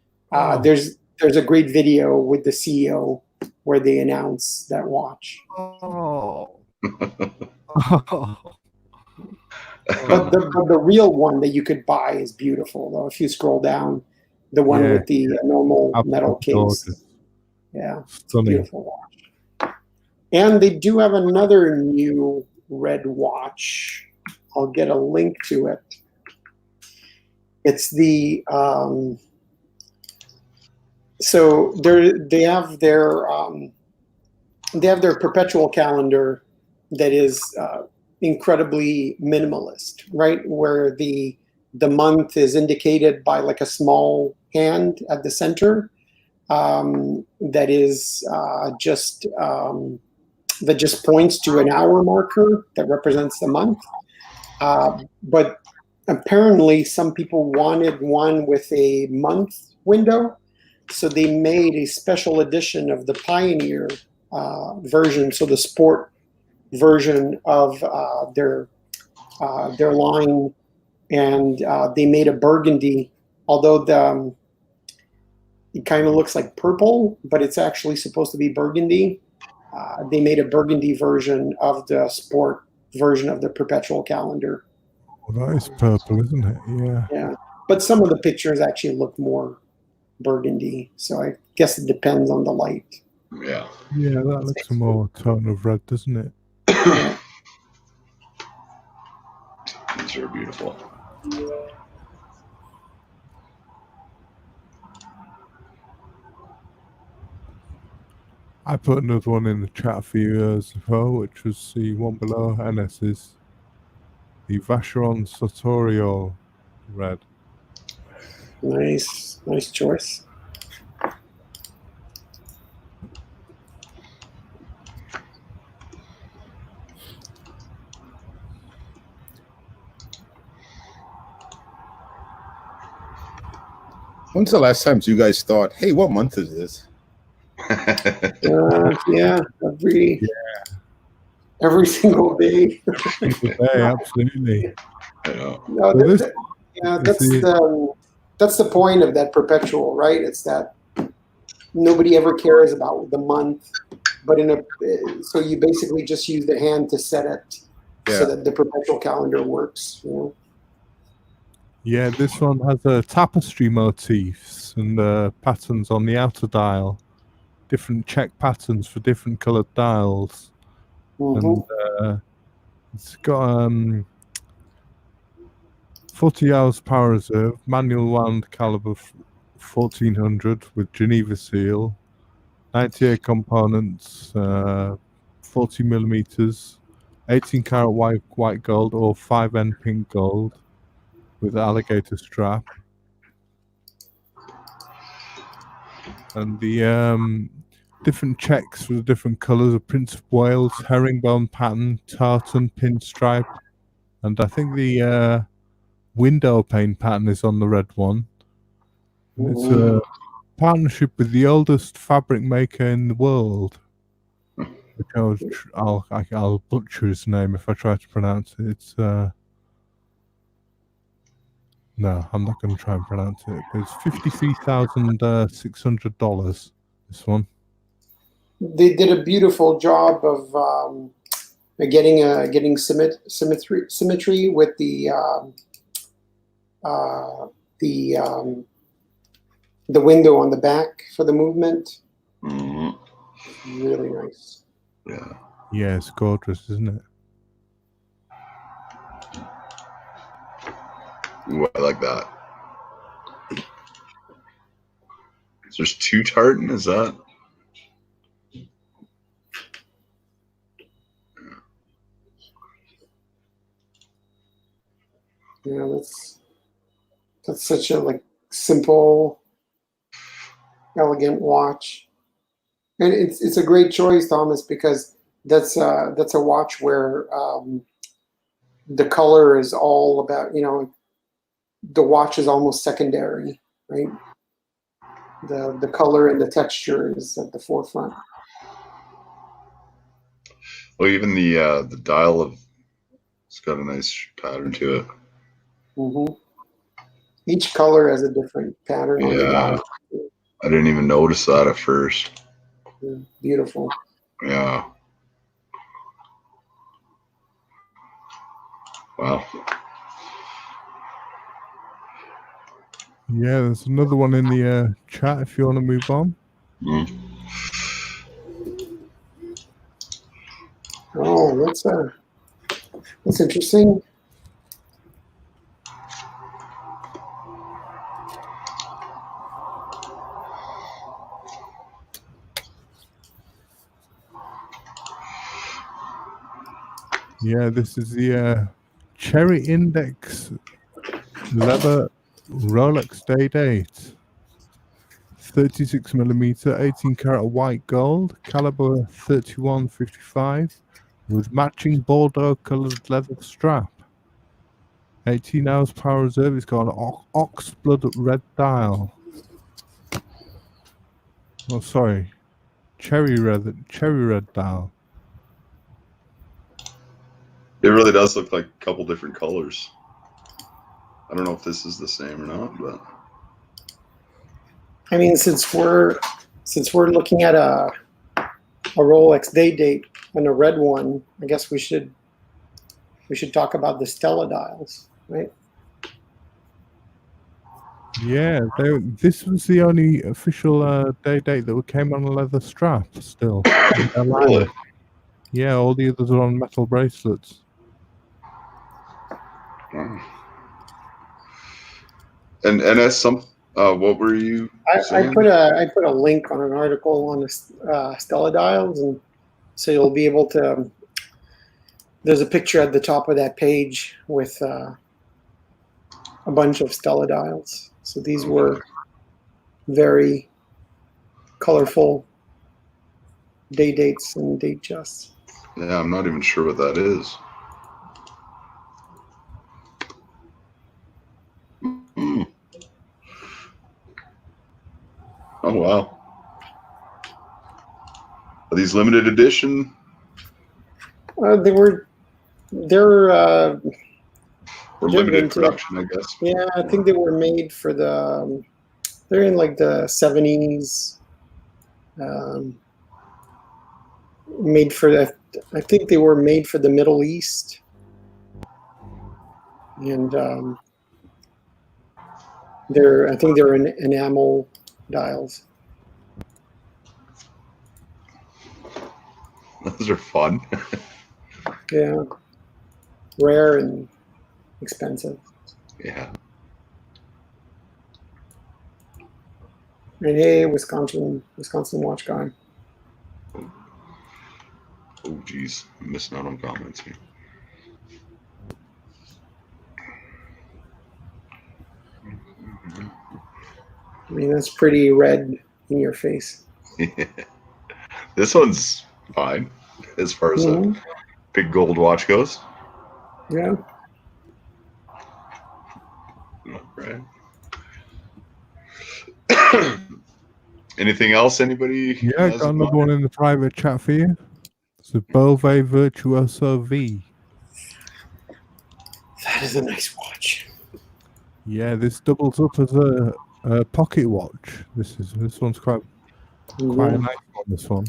there's a great video with the CEO where they announce that watch. Oh. But the real one that you could buy is beautiful, though. If you scroll down, the one Yeah. with the normal metal case. Gorgeous. Yeah, Stunning. beautiful watch. And they do have another new red watch. I'll get a link to it. It's the so they have their perpetual calendar that is incredibly minimalist, right? Where the month is indicated by like a small hand at the center that is that just points to an hour marker that represents the month. But apparently some people wanted one with a month window. So they made a special edition of the Pioneer version, so the sport version of their line, and they made a burgundy, although it kind of looks like purple, but it's actually supposed to be burgundy. They made a burgundy version of the sport version of the perpetual calendar. Well, that is purple, isn't it? Yeah. Yeah, but some of the pictures actually look more burgundy, so I guess it depends on the light. Yeah. Yeah, that looks a more tone of red, doesn't it? These are beautiful. I put another one in the chat a few years ago, which was the one below NS's, the Vacheron Sartorial red. Nice choice. When's the last time you guys thought, hey, what month is this? Yeah, every single day. Hey, absolutely. Yeah. No, that's the point of that perpetual, right? It's that nobody ever cares about the month, but so you basically just use the hand to set it, so that the perpetual calendar works. You know? Yeah, this one has tapestry motifs and patterns on the outer dial, different check patterns for different coloured dials, and it's got 40 hours power reserve, manual wound caliber 1400 with Geneva seal, 98 components, 40 millimeters, 18 karat white gold or 5N pink gold with alligator strap. And the different checks for the different colours of Prince of Wales, herringbone pattern, tartan, pinstripe, and I think the window pane pattern is on the red one. And it's a partnership with the oldest fabric maker in the world, which I'll butcher his name if I try to pronounce it. It's no, I'm not going to try and pronounce it. But it's $53,600. This one. They did a beautiful job of getting symmetry with the window on the back for the movement. Really nice. Yeah. Yeah, it's gorgeous, isn't it? Ooh, I like that. There's 2 tartan, is that? Yeah, that's such a simple, elegant watch, and it's a great choice, Thomas, because that's a watch where the color is all about, the watch is almost secondary, right? The color and the texture is at the forefront. Well, even the dial it's got a nice pattern to it. Each color has a different pattern on the dial. I didn't even notice that at first. Beautiful. Yeah. Wow. Yeah, there's another one in the chat if you want to move on. Oh, that's interesting. Yeah, this is the Cherry Index leather Rolex Day Date. 36 millimeter, 18 karat white gold, caliber 3155, with matching Bordeaux colored leather strap. 18 hours power reserve. It's got an ox blood red dial. Oh, sorry, cherry red dial. It really does look like a couple different colors. I don't know if this is the same or not, but I mean, since we're looking at a Rolex Day Date and a red one, I guess we should talk about the Stella dials, right? Yeah, this was the only official day date that came on a leather strap still. really? Yeah, all the others are on metal bracelets. And as some, what were you saying? I put a link on an article on the Stella dials, and so you'll be able to. There's a picture at the top of that page with a bunch of Stella dials. So these were very colorful day dates and date justs. Yeah, I'm not even sure what that is. Oh wow! Are these limited edition? They're Or limited production, I guess. Yeah, I think they were made for the. They're in like the 70s. Made for the. I think they were made for the Middle East. and I think they're enamel dials. Those are fun. Yeah, rare and expensive. Yeah. And hey, Wisconsin watch guy. Oh, geez. I'm missing out on comments here. I mean, that's pretty red in your face. This one's fine as far as a big gold watch goes. Yeah. Right. Anything else anybody Yeah, I has got in another mind? one in the private chat for you. It's a Bove Virtuoso V. That is a nice watch. Yeah, this doubles up as a pocket watch. This one's quite a nice one. This one.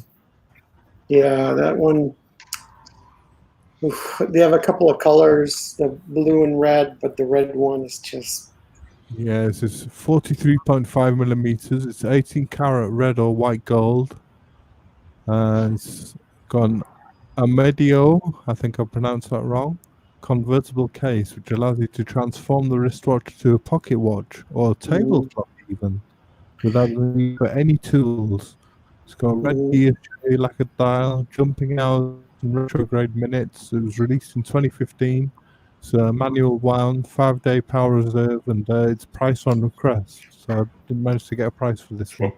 Yeah, that one. Oof, they have a couple of colors, the blue and red, but the red one is just. Yeah, this is 43.5 millimeters. It's 18 karat red or white gold. It's got an Amedio, I think I pronounced that wrong, convertible case, which allows you to transform the wristwatch to a pocket watch or a tabletop even, without the need for any tools. It's got a red DSJ lacquered dial, jumping hours and retrograde minutes. It was released in 2015. It's a manual wound, 5-day power reserve, and it's priced on request. So I didn't manage to get a price for this one.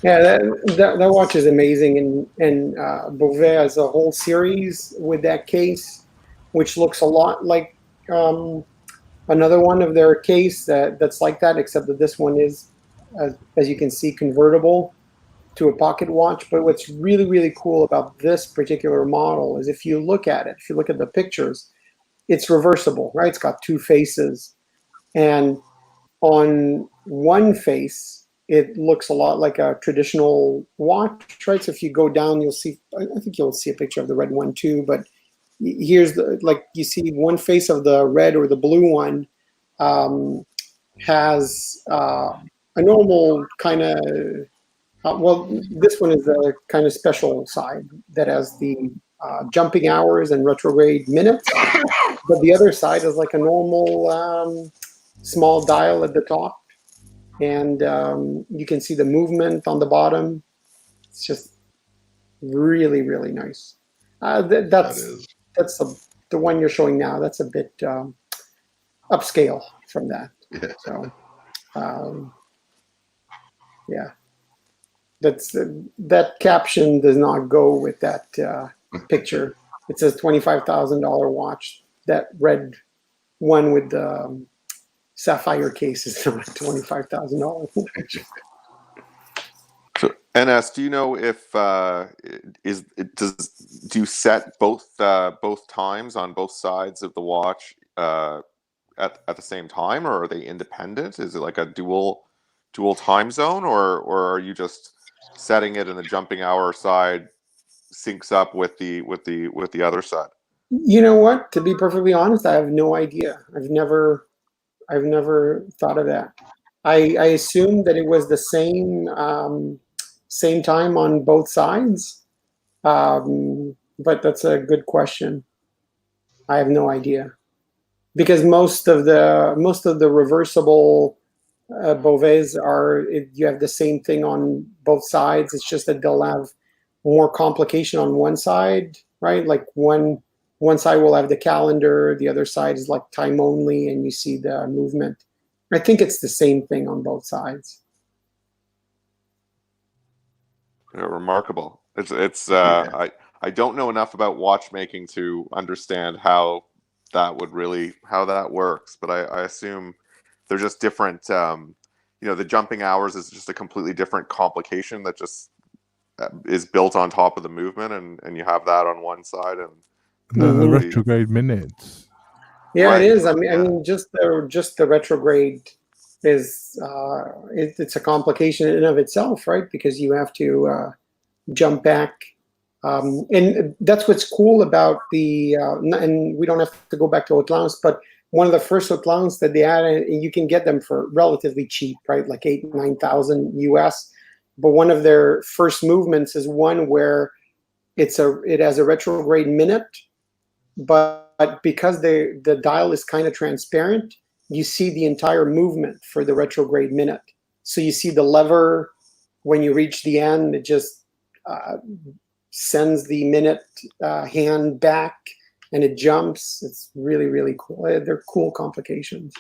Yeah, that watch is amazing, and Beauvais has a whole series with that case, which looks a lot like another one of their case that's like that, except that this one is, as you can see, convertible to a pocket watch. But what's really, really cool about this particular model is if you look at it, if you look at the pictures, it's reversible, right? It's got two faces, and on one face, it looks a lot like a traditional watch, right? So if you go down, you'll see, I think you'll see a picture of the red one too, but here's like you see one face of the red or the blue one has a normal kind of, well, this one is the kind of special side that has the jumping hours and retrograde minutes, but the other side is like a normal small dial at the top, and you can see the movement on the bottom. It's just really, really nice. That's the one you're showing now. That's a bit upscale from that. Yeah. So, yeah, that caption does not go with that picture. It says $25,000 watch. That red one with the sapphire case is not $25,000 watch. So, NS, do you know if do you set both times on both sides of the watch at the same time, or are they independent? Is it like a dual time zone, or are you just setting it and the jumping hour side syncs up with the other side? You know what? To be perfectly honest, I have no idea. I've never thought of that. I assumed that it was the same time on both sides, but that's a good question. I have no idea, because most of the reversible Beauvais you have the same thing on both sides. It's just that they'll have more complication on one side, right? Like one side will have the calendar, the other side is like time only, and you see the movement. I think it's the same thing on both sides. Yeah, remarkable. It's Yeah. I don't know enough about watchmaking to understand how that works, but I assume they're just different. The jumping hours is just a completely different complication that just is built on top of the movement, and you have that on one side, and then the retrograde minutes. Yeah, right. It is. I mean, just the retrograde is it's a complication in and of itself, right? Because you have to jump back And that's what's cool about the, and we don't have to go back to Haute-Lance, but one of the first Haute-Lance that they had, and you can get them for relatively cheap, right? Like 8,000-9,000 US. But one of their first movements is one where it has a retrograde minute, but because the dial is kind of transparent, you see the entire movement for the retrograde minute. So you see the lever when you reach the end, it just sends the minute hand back and it jumps. It's really, really cool. They're cool complications.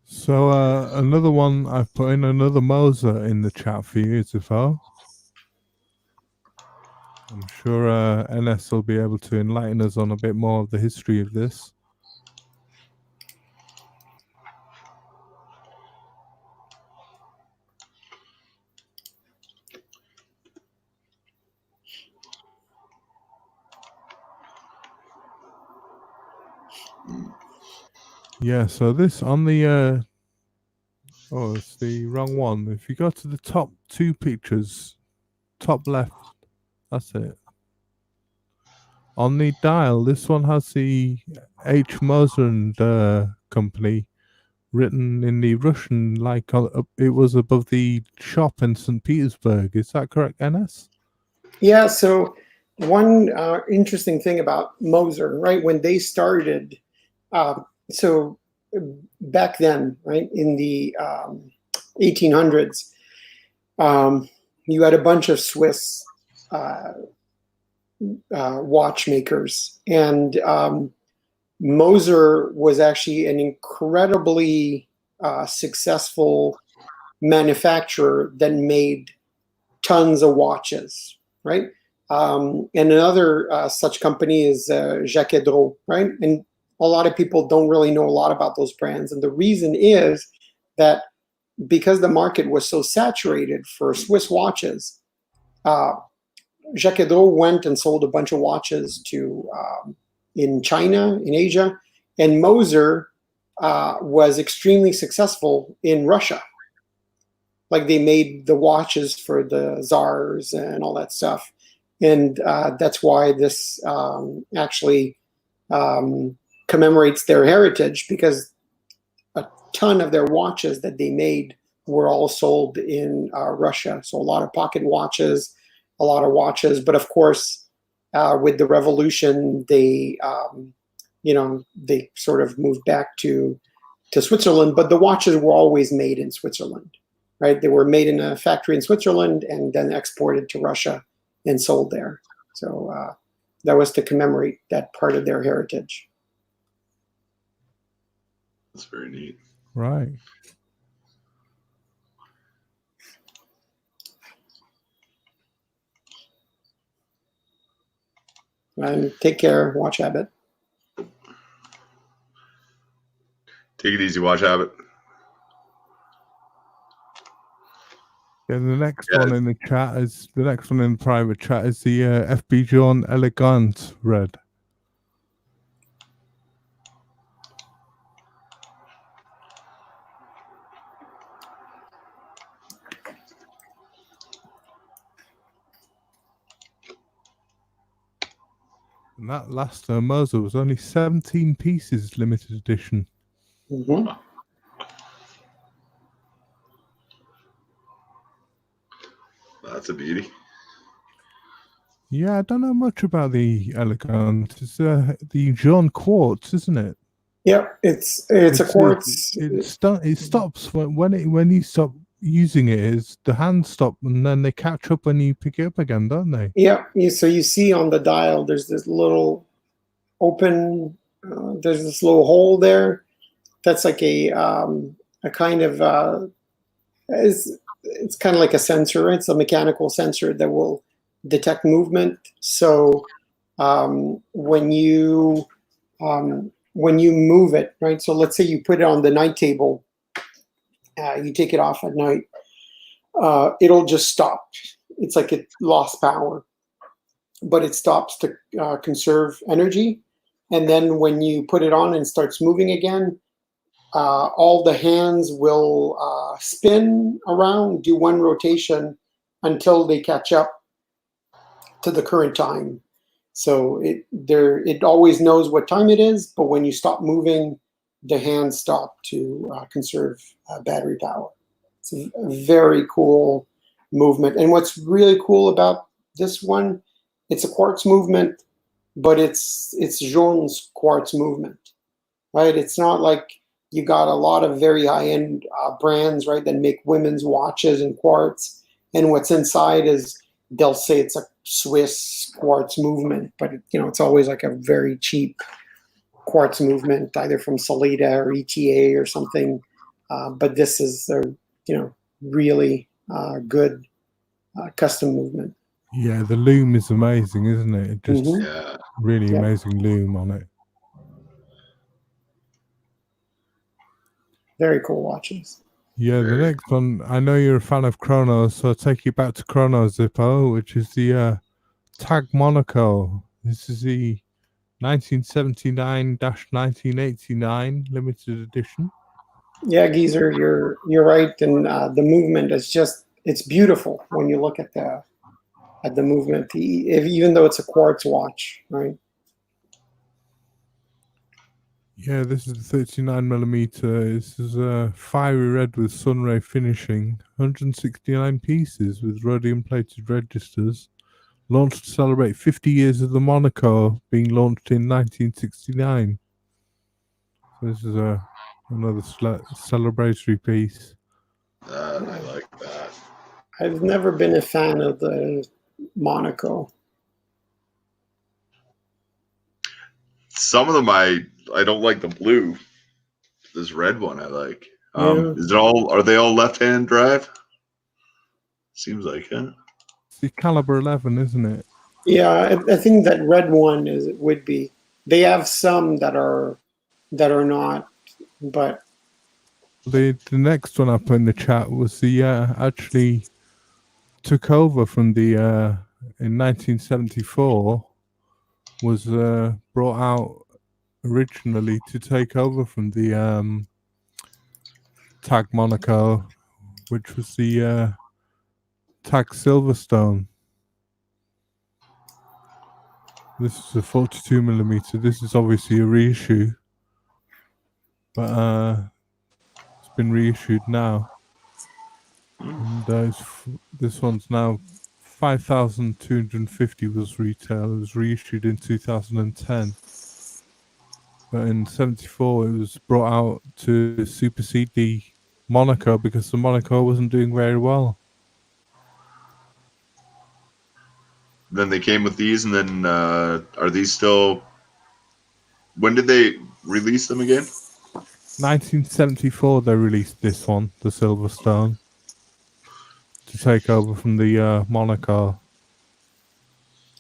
So another one I've put in another Moser in the chat for you, Zafar. I'm sure NS will be able to enlighten us on a bit more of the history of this. Yeah, so this on the oh, it's the wrong one. If you go to the top two pictures, top left, that's it. On the dial, this one has the H. Moser and Company written in the Russian, like it was above the shop in St. Petersburg. Is that correct, NS? Yeah, so one interesting thing about Moser, right, when they started, so back then, right, in the 1800s, you had a bunch of Swiss watchmakers, and Moser was actually an incredibly successful manufacturer that made tons of watches, right? And another such company is Jacques Edreau, right? And a lot of people don't really know a lot about those brands. And the reason is that because the market was so saturated for Swiss watches, Jacques Edreau went and sold a bunch of watches to in China, in Asia, and Moser was extremely successful in Russia. Like they made the watches for the czars and all that stuff, and that's why this actually commemorates their heritage, because a ton of their watches that they made were all sold in Russia. So a lot of pocket watches, a lot of watches, but of course, with the revolution, they, they sort of moved back to Switzerland. But the watches were always made in Switzerland, right? They were made in a factory in Switzerland and then exported to Russia and sold there. So that was to commemorate that part of their heritage. That's very neat. Right. And take care, Watch Habit. Take it easy, Watch Habit. Yeah, the next one in the chat is the next one in the private chat is the FB John Elegant Red. And that last Moser was only 17 pieces, limited edition. Mm-hmm. That's a beauty. Yeah, I don't know much about the Elegant. It's the Jean Quartz, isn't it? Yeah, it's a quartz. It stops when you stop using it. Is the hands stop and then they catch up when you pick it up again, don't they? Yeah. So you see on the dial, there's this little open. There's this little hole there. That's like a kind of it's kind of like a sensor. Right? It's a mechanical sensor that will detect movement. So when you move it, right? So let's say you put it on the night table, you take it off at night, it'll just stop. It's like it lost power, but it stops to conserve energy. And then when you put it on and starts moving again, all the hands will spin around, do one rotation until they catch up to the current time. So it always knows what time it is, but when you stop moving, the hands stop to conserve battery power. It's a very cool movement. And what's really cool about this one, it's a quartz movement, but it's Jaun's quartz movement, right? It's not like you got a lot of very high-end brands, right, that make women's watches in quartz, and what's inside is they'll say it's a Swiss quartz movement, but it's always like a very cheap quartz movement, either from Salida or ETA or something. But this is a really good custom movement. Yeah, the loom is amazing, isn't it? It just Yeah. really Yeah. amazing loom on it. Very cool watches. Yeah, the Very next one, I know you're a fan of Chronos, so I'll take you back to Chronos Zippo, which is the Tag Monaco. This is the 1979-1989 limited edition. Yeah, Geezer, you're right, and the movement is it's beautiful when you look at the movement, even though it's a quartz watch, right? Yeah, this is the 39mm. This is a fiery red with sunray finishing. 169 pieces with rhodium plated registers. Launched to celebrate 50 years of the Monaco, being launched in 1969. So this is another celebratory piece. I like that. I've never been a fan of the Monaco. Some of them I don't like the blue. This red one I like. Yeah. Are they all left-hand drive? Seems like it. It's the caliber 11, isn't it? Yeah, I think that red one would be. They have some that are not, but The next one I put in the chat was the actually took over from the in 1974, was brought out originally to take over from the Tag Monaco, which was the Tag Silverstone. This is a 42mm. This is obviously a reissue, but it's been reissued now. And this one's now 5,250 was retail. It was reissued in 2010. But in 74, it was brought out to supersede the Monaco because the Monaco wasn't doing very well. Then they came with these, and then are these still? When did they release them again? 1974, they released this one, the Silverstone, to take over from the Monaco.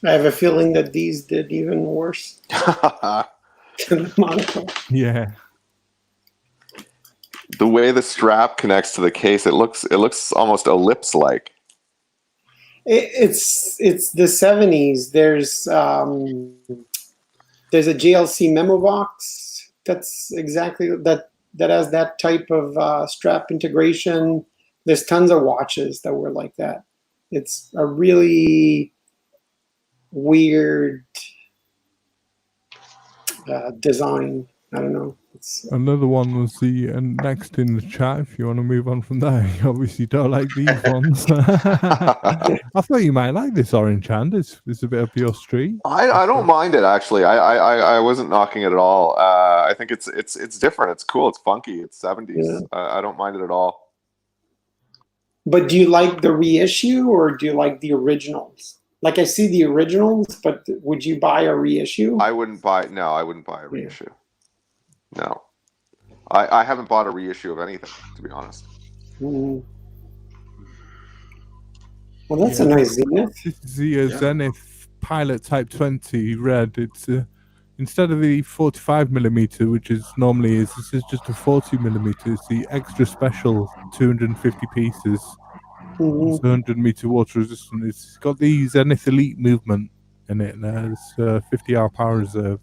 I have a feeling that these did even worse than the Monaco. Yeah. The way the strap connects to the case, it looks almost ellipse-like. It's the 70s. There's a JLC memo box that's exactly that has that type of strap integration. There's tons of watches that were like that. It's a really weird design. I don't know. Another one was the next in the chat. If you want to move on from there, you obviously don't like these ones. I thought you might like this orange hand. It's a bit up your street. I don't mind it actually. I wasn't knocking it at all. I think it's different. It's cool. It's funky. It's 70s. Yeah. I don't mind it at all. But do you like the reissue or do you like the originals? Like I see the originals, but would you buy a reissue? I wouldn't buy a reissue. No. I haven't bought a reissue of anything, to be honest. Mm. Well, that's a nice Zenith. This is the Zenith Pilot Type 20 red. It's instead of the 45mm, which is normally this is just a 40mm. It's the extra special 250 pieces. Mm-hmm. It's 100-meter water resistant. It's got the Zenith Elite movement in it. It's 50-hour power reserve.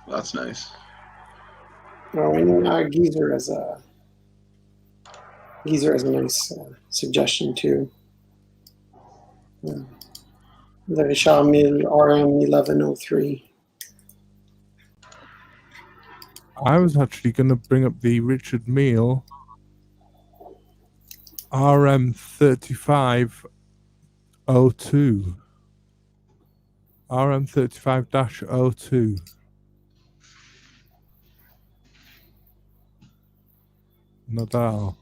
That's nice. Oh, and Geezer has a nice suggestion too. The Xiaomi RM1103. I was actually going to bring up the Richard Mille RM3502. RM35-02. Nadal.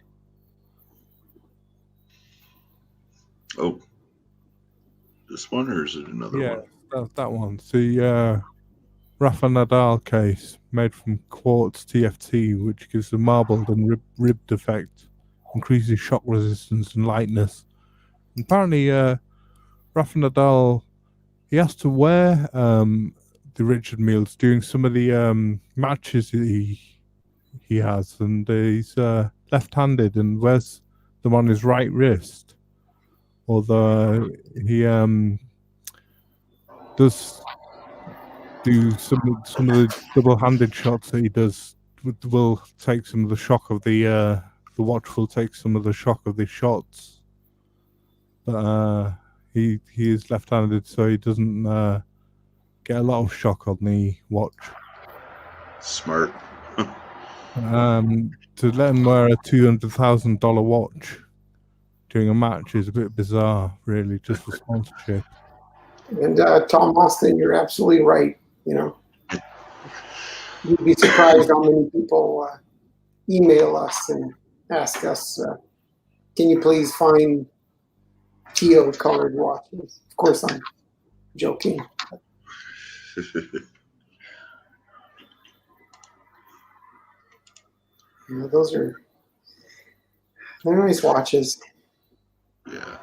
Oh, this one, or is it another Yeah, one? that one. The Rafa Nadal case made from quartz TFT, which gives the marbled and ribbed effect, increases shock resistance and lightness. And apparently, Rafa Nadal, he has to wear the Richard Milles during some of the matches he has, and he's left-handed and wears them on his right wrist. Although he does do some of the double-handed shots that he does will take some of the shock of the watch will take some of the shock of the shots. But he is left-handed, so he doesn't get a lot of shock on the watch. Smart. To let him wear a $200,000 watch during a match is a bit bizarre, really, just for sponsorship. And Tom Austin, you're absolutely right. You know, you'd be surprised how many people email us and ask us, "Can you please find teal-colored watches?" Of course, I'm joking. You know, they're nice watches. Yeah.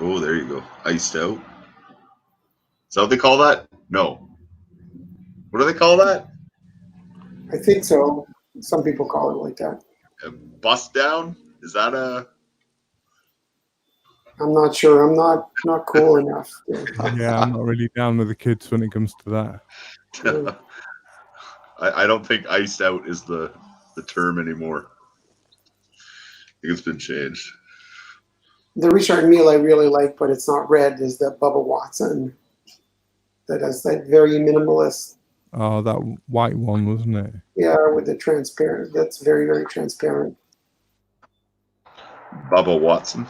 Oh, there you go. Iced out. Is that what they call that? No. What do they call that? I think so. Some people call it like that. A bust down? Is that a? I'm not sure. I'm not cool enough. Yeah, I'm not really down with the kids when it comes to that. I don't think iced out is the term anymore. I think it's been changed. The Richard Mille I really like, but it's not red, is the Bubba Watson. That has that very minimalist. Oh, that white one, wasn't it? Yeah, with the transparent. That's very, very transparent. Bubba Watson.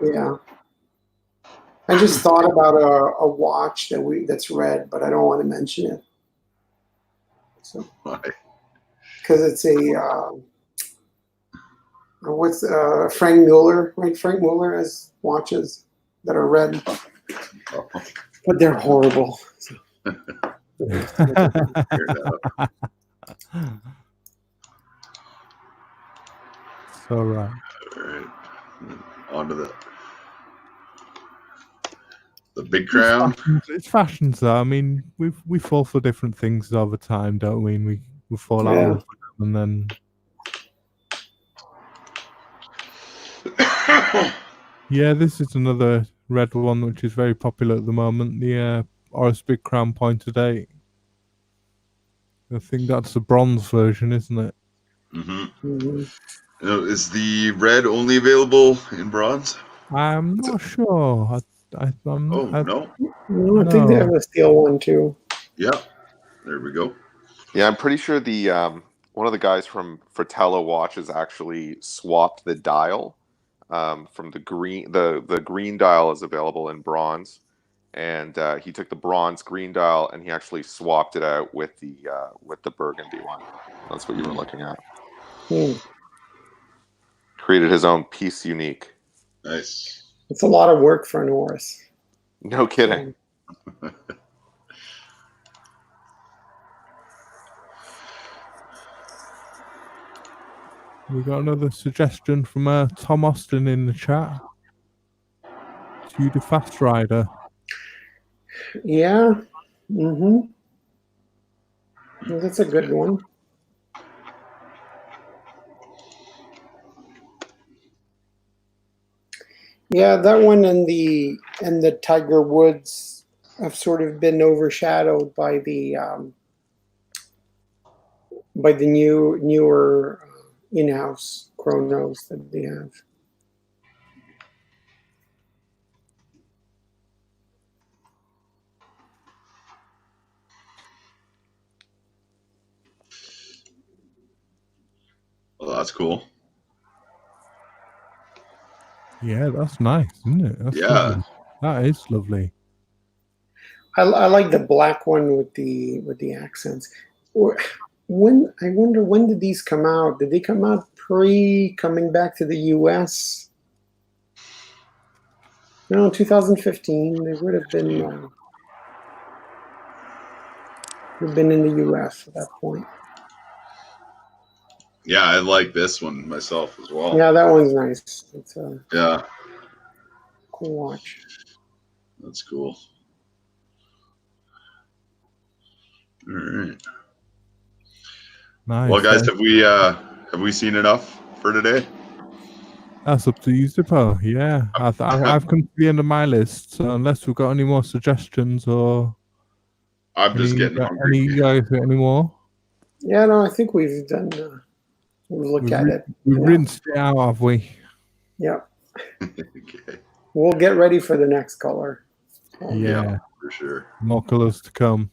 Yeah. I just thought about a watch that's red, but I don't want to mention it. So, Why? because it's what's Frank Mueller, right? Frank Mueller has watches that are red, Oh, but they're horrible. So right. All right. On to the big crown. It's fashions, though. I mean, we fall for different things over time, don't we? And we fall out Yeah. of love with them, and then yeah, this is another red one which is very popular at the moment. The Oris Big Crown Pointed 8. I think that's the bronze version, isn't it? Mm-hmm. Is the red only available in bronze? I'm not sure. No. I think they have a steel one too. Yeah. There we go. Yeah, I'm pretty sure the one of the guys from Fratello Watches actually swapped the dial from the green. The green dial is available in bronze, and he took the bronze green dial and he actually swapped it out with the burgundy one. That's what you were looking at. Created his own piece unique. Nice. It's a lot of work for an Oris. No kidding. We got another suggestion from Tom Austin in the chat. You the Fast Rider. Yeah. Mm-hmm. That's a good one. Yeah, that one and the Tiger Woods have sort of been overshadowed by the newer in-house chronos that they have. that's cool. Yeah, that's nice, isn't it? That's Yeah. lovely. That is lovely. I like the black one with the accents. When I wonder when did these come out? Did they come out pre coming back to the U.S.? No, 2015. They would have been in the U.S. at that point. Yeah, I like this one myself as well. Yeah, that one's nice. It's a Yeah, cool watch. that's cool. All right. Nice. Well, guys, have we seen enough for today? That's up to you, Zippo. Yeah, I've come to the end of my list. So unless we've got any more suggestions or I'm just any, getting hungry. any you guys got any more? Yeah, no, I think we've done. We've looked at it. We've Yeah. rinsed it out, have we? Yeah, Okay. we'll get ready for the next color. Yeah, for sure. more colors to come.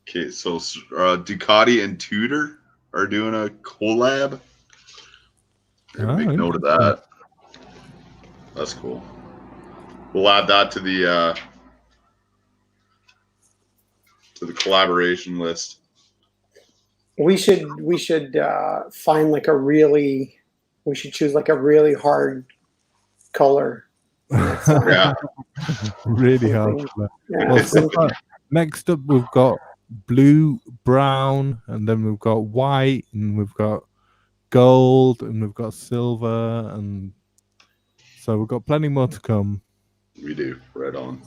Okay, so Ducati and Tudor are doing a collab. Make note of that. That's cool. We'll add that to the collaboration list. We should find like a really. We should choose like a really hard color. Yeah. Really hard. Yeah, Well, next up, we've got blue, brown, and then we've got white, and we've got gold, and we've got silver, and so we've got plenty more to come. We do. Right on.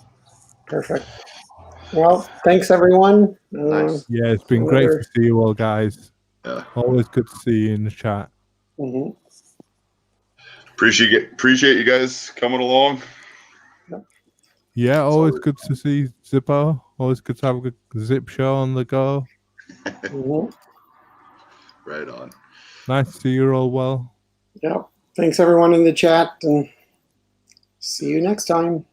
perfect. Well, thanks everyone. Nice. Yeah, it's been great to see you all, guys. Yeah. Always good to see you in the chat. Mm-hmm. Appreciate you guys coming along. Yeah, always good to see Zippo. Always good to have a good zip show on the go. Mm-hmm. Right on. Nice to see you all well. Yep. Thanks everyone in the chat, and see you next time.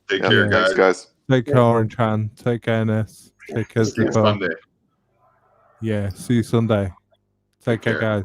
Take care, guys. Thanks, guys. Take care, Orange Han. Take care, Ness. Take care, See you Zippo. Sunday. Yeah, see you Sunday. Take care, care. guys.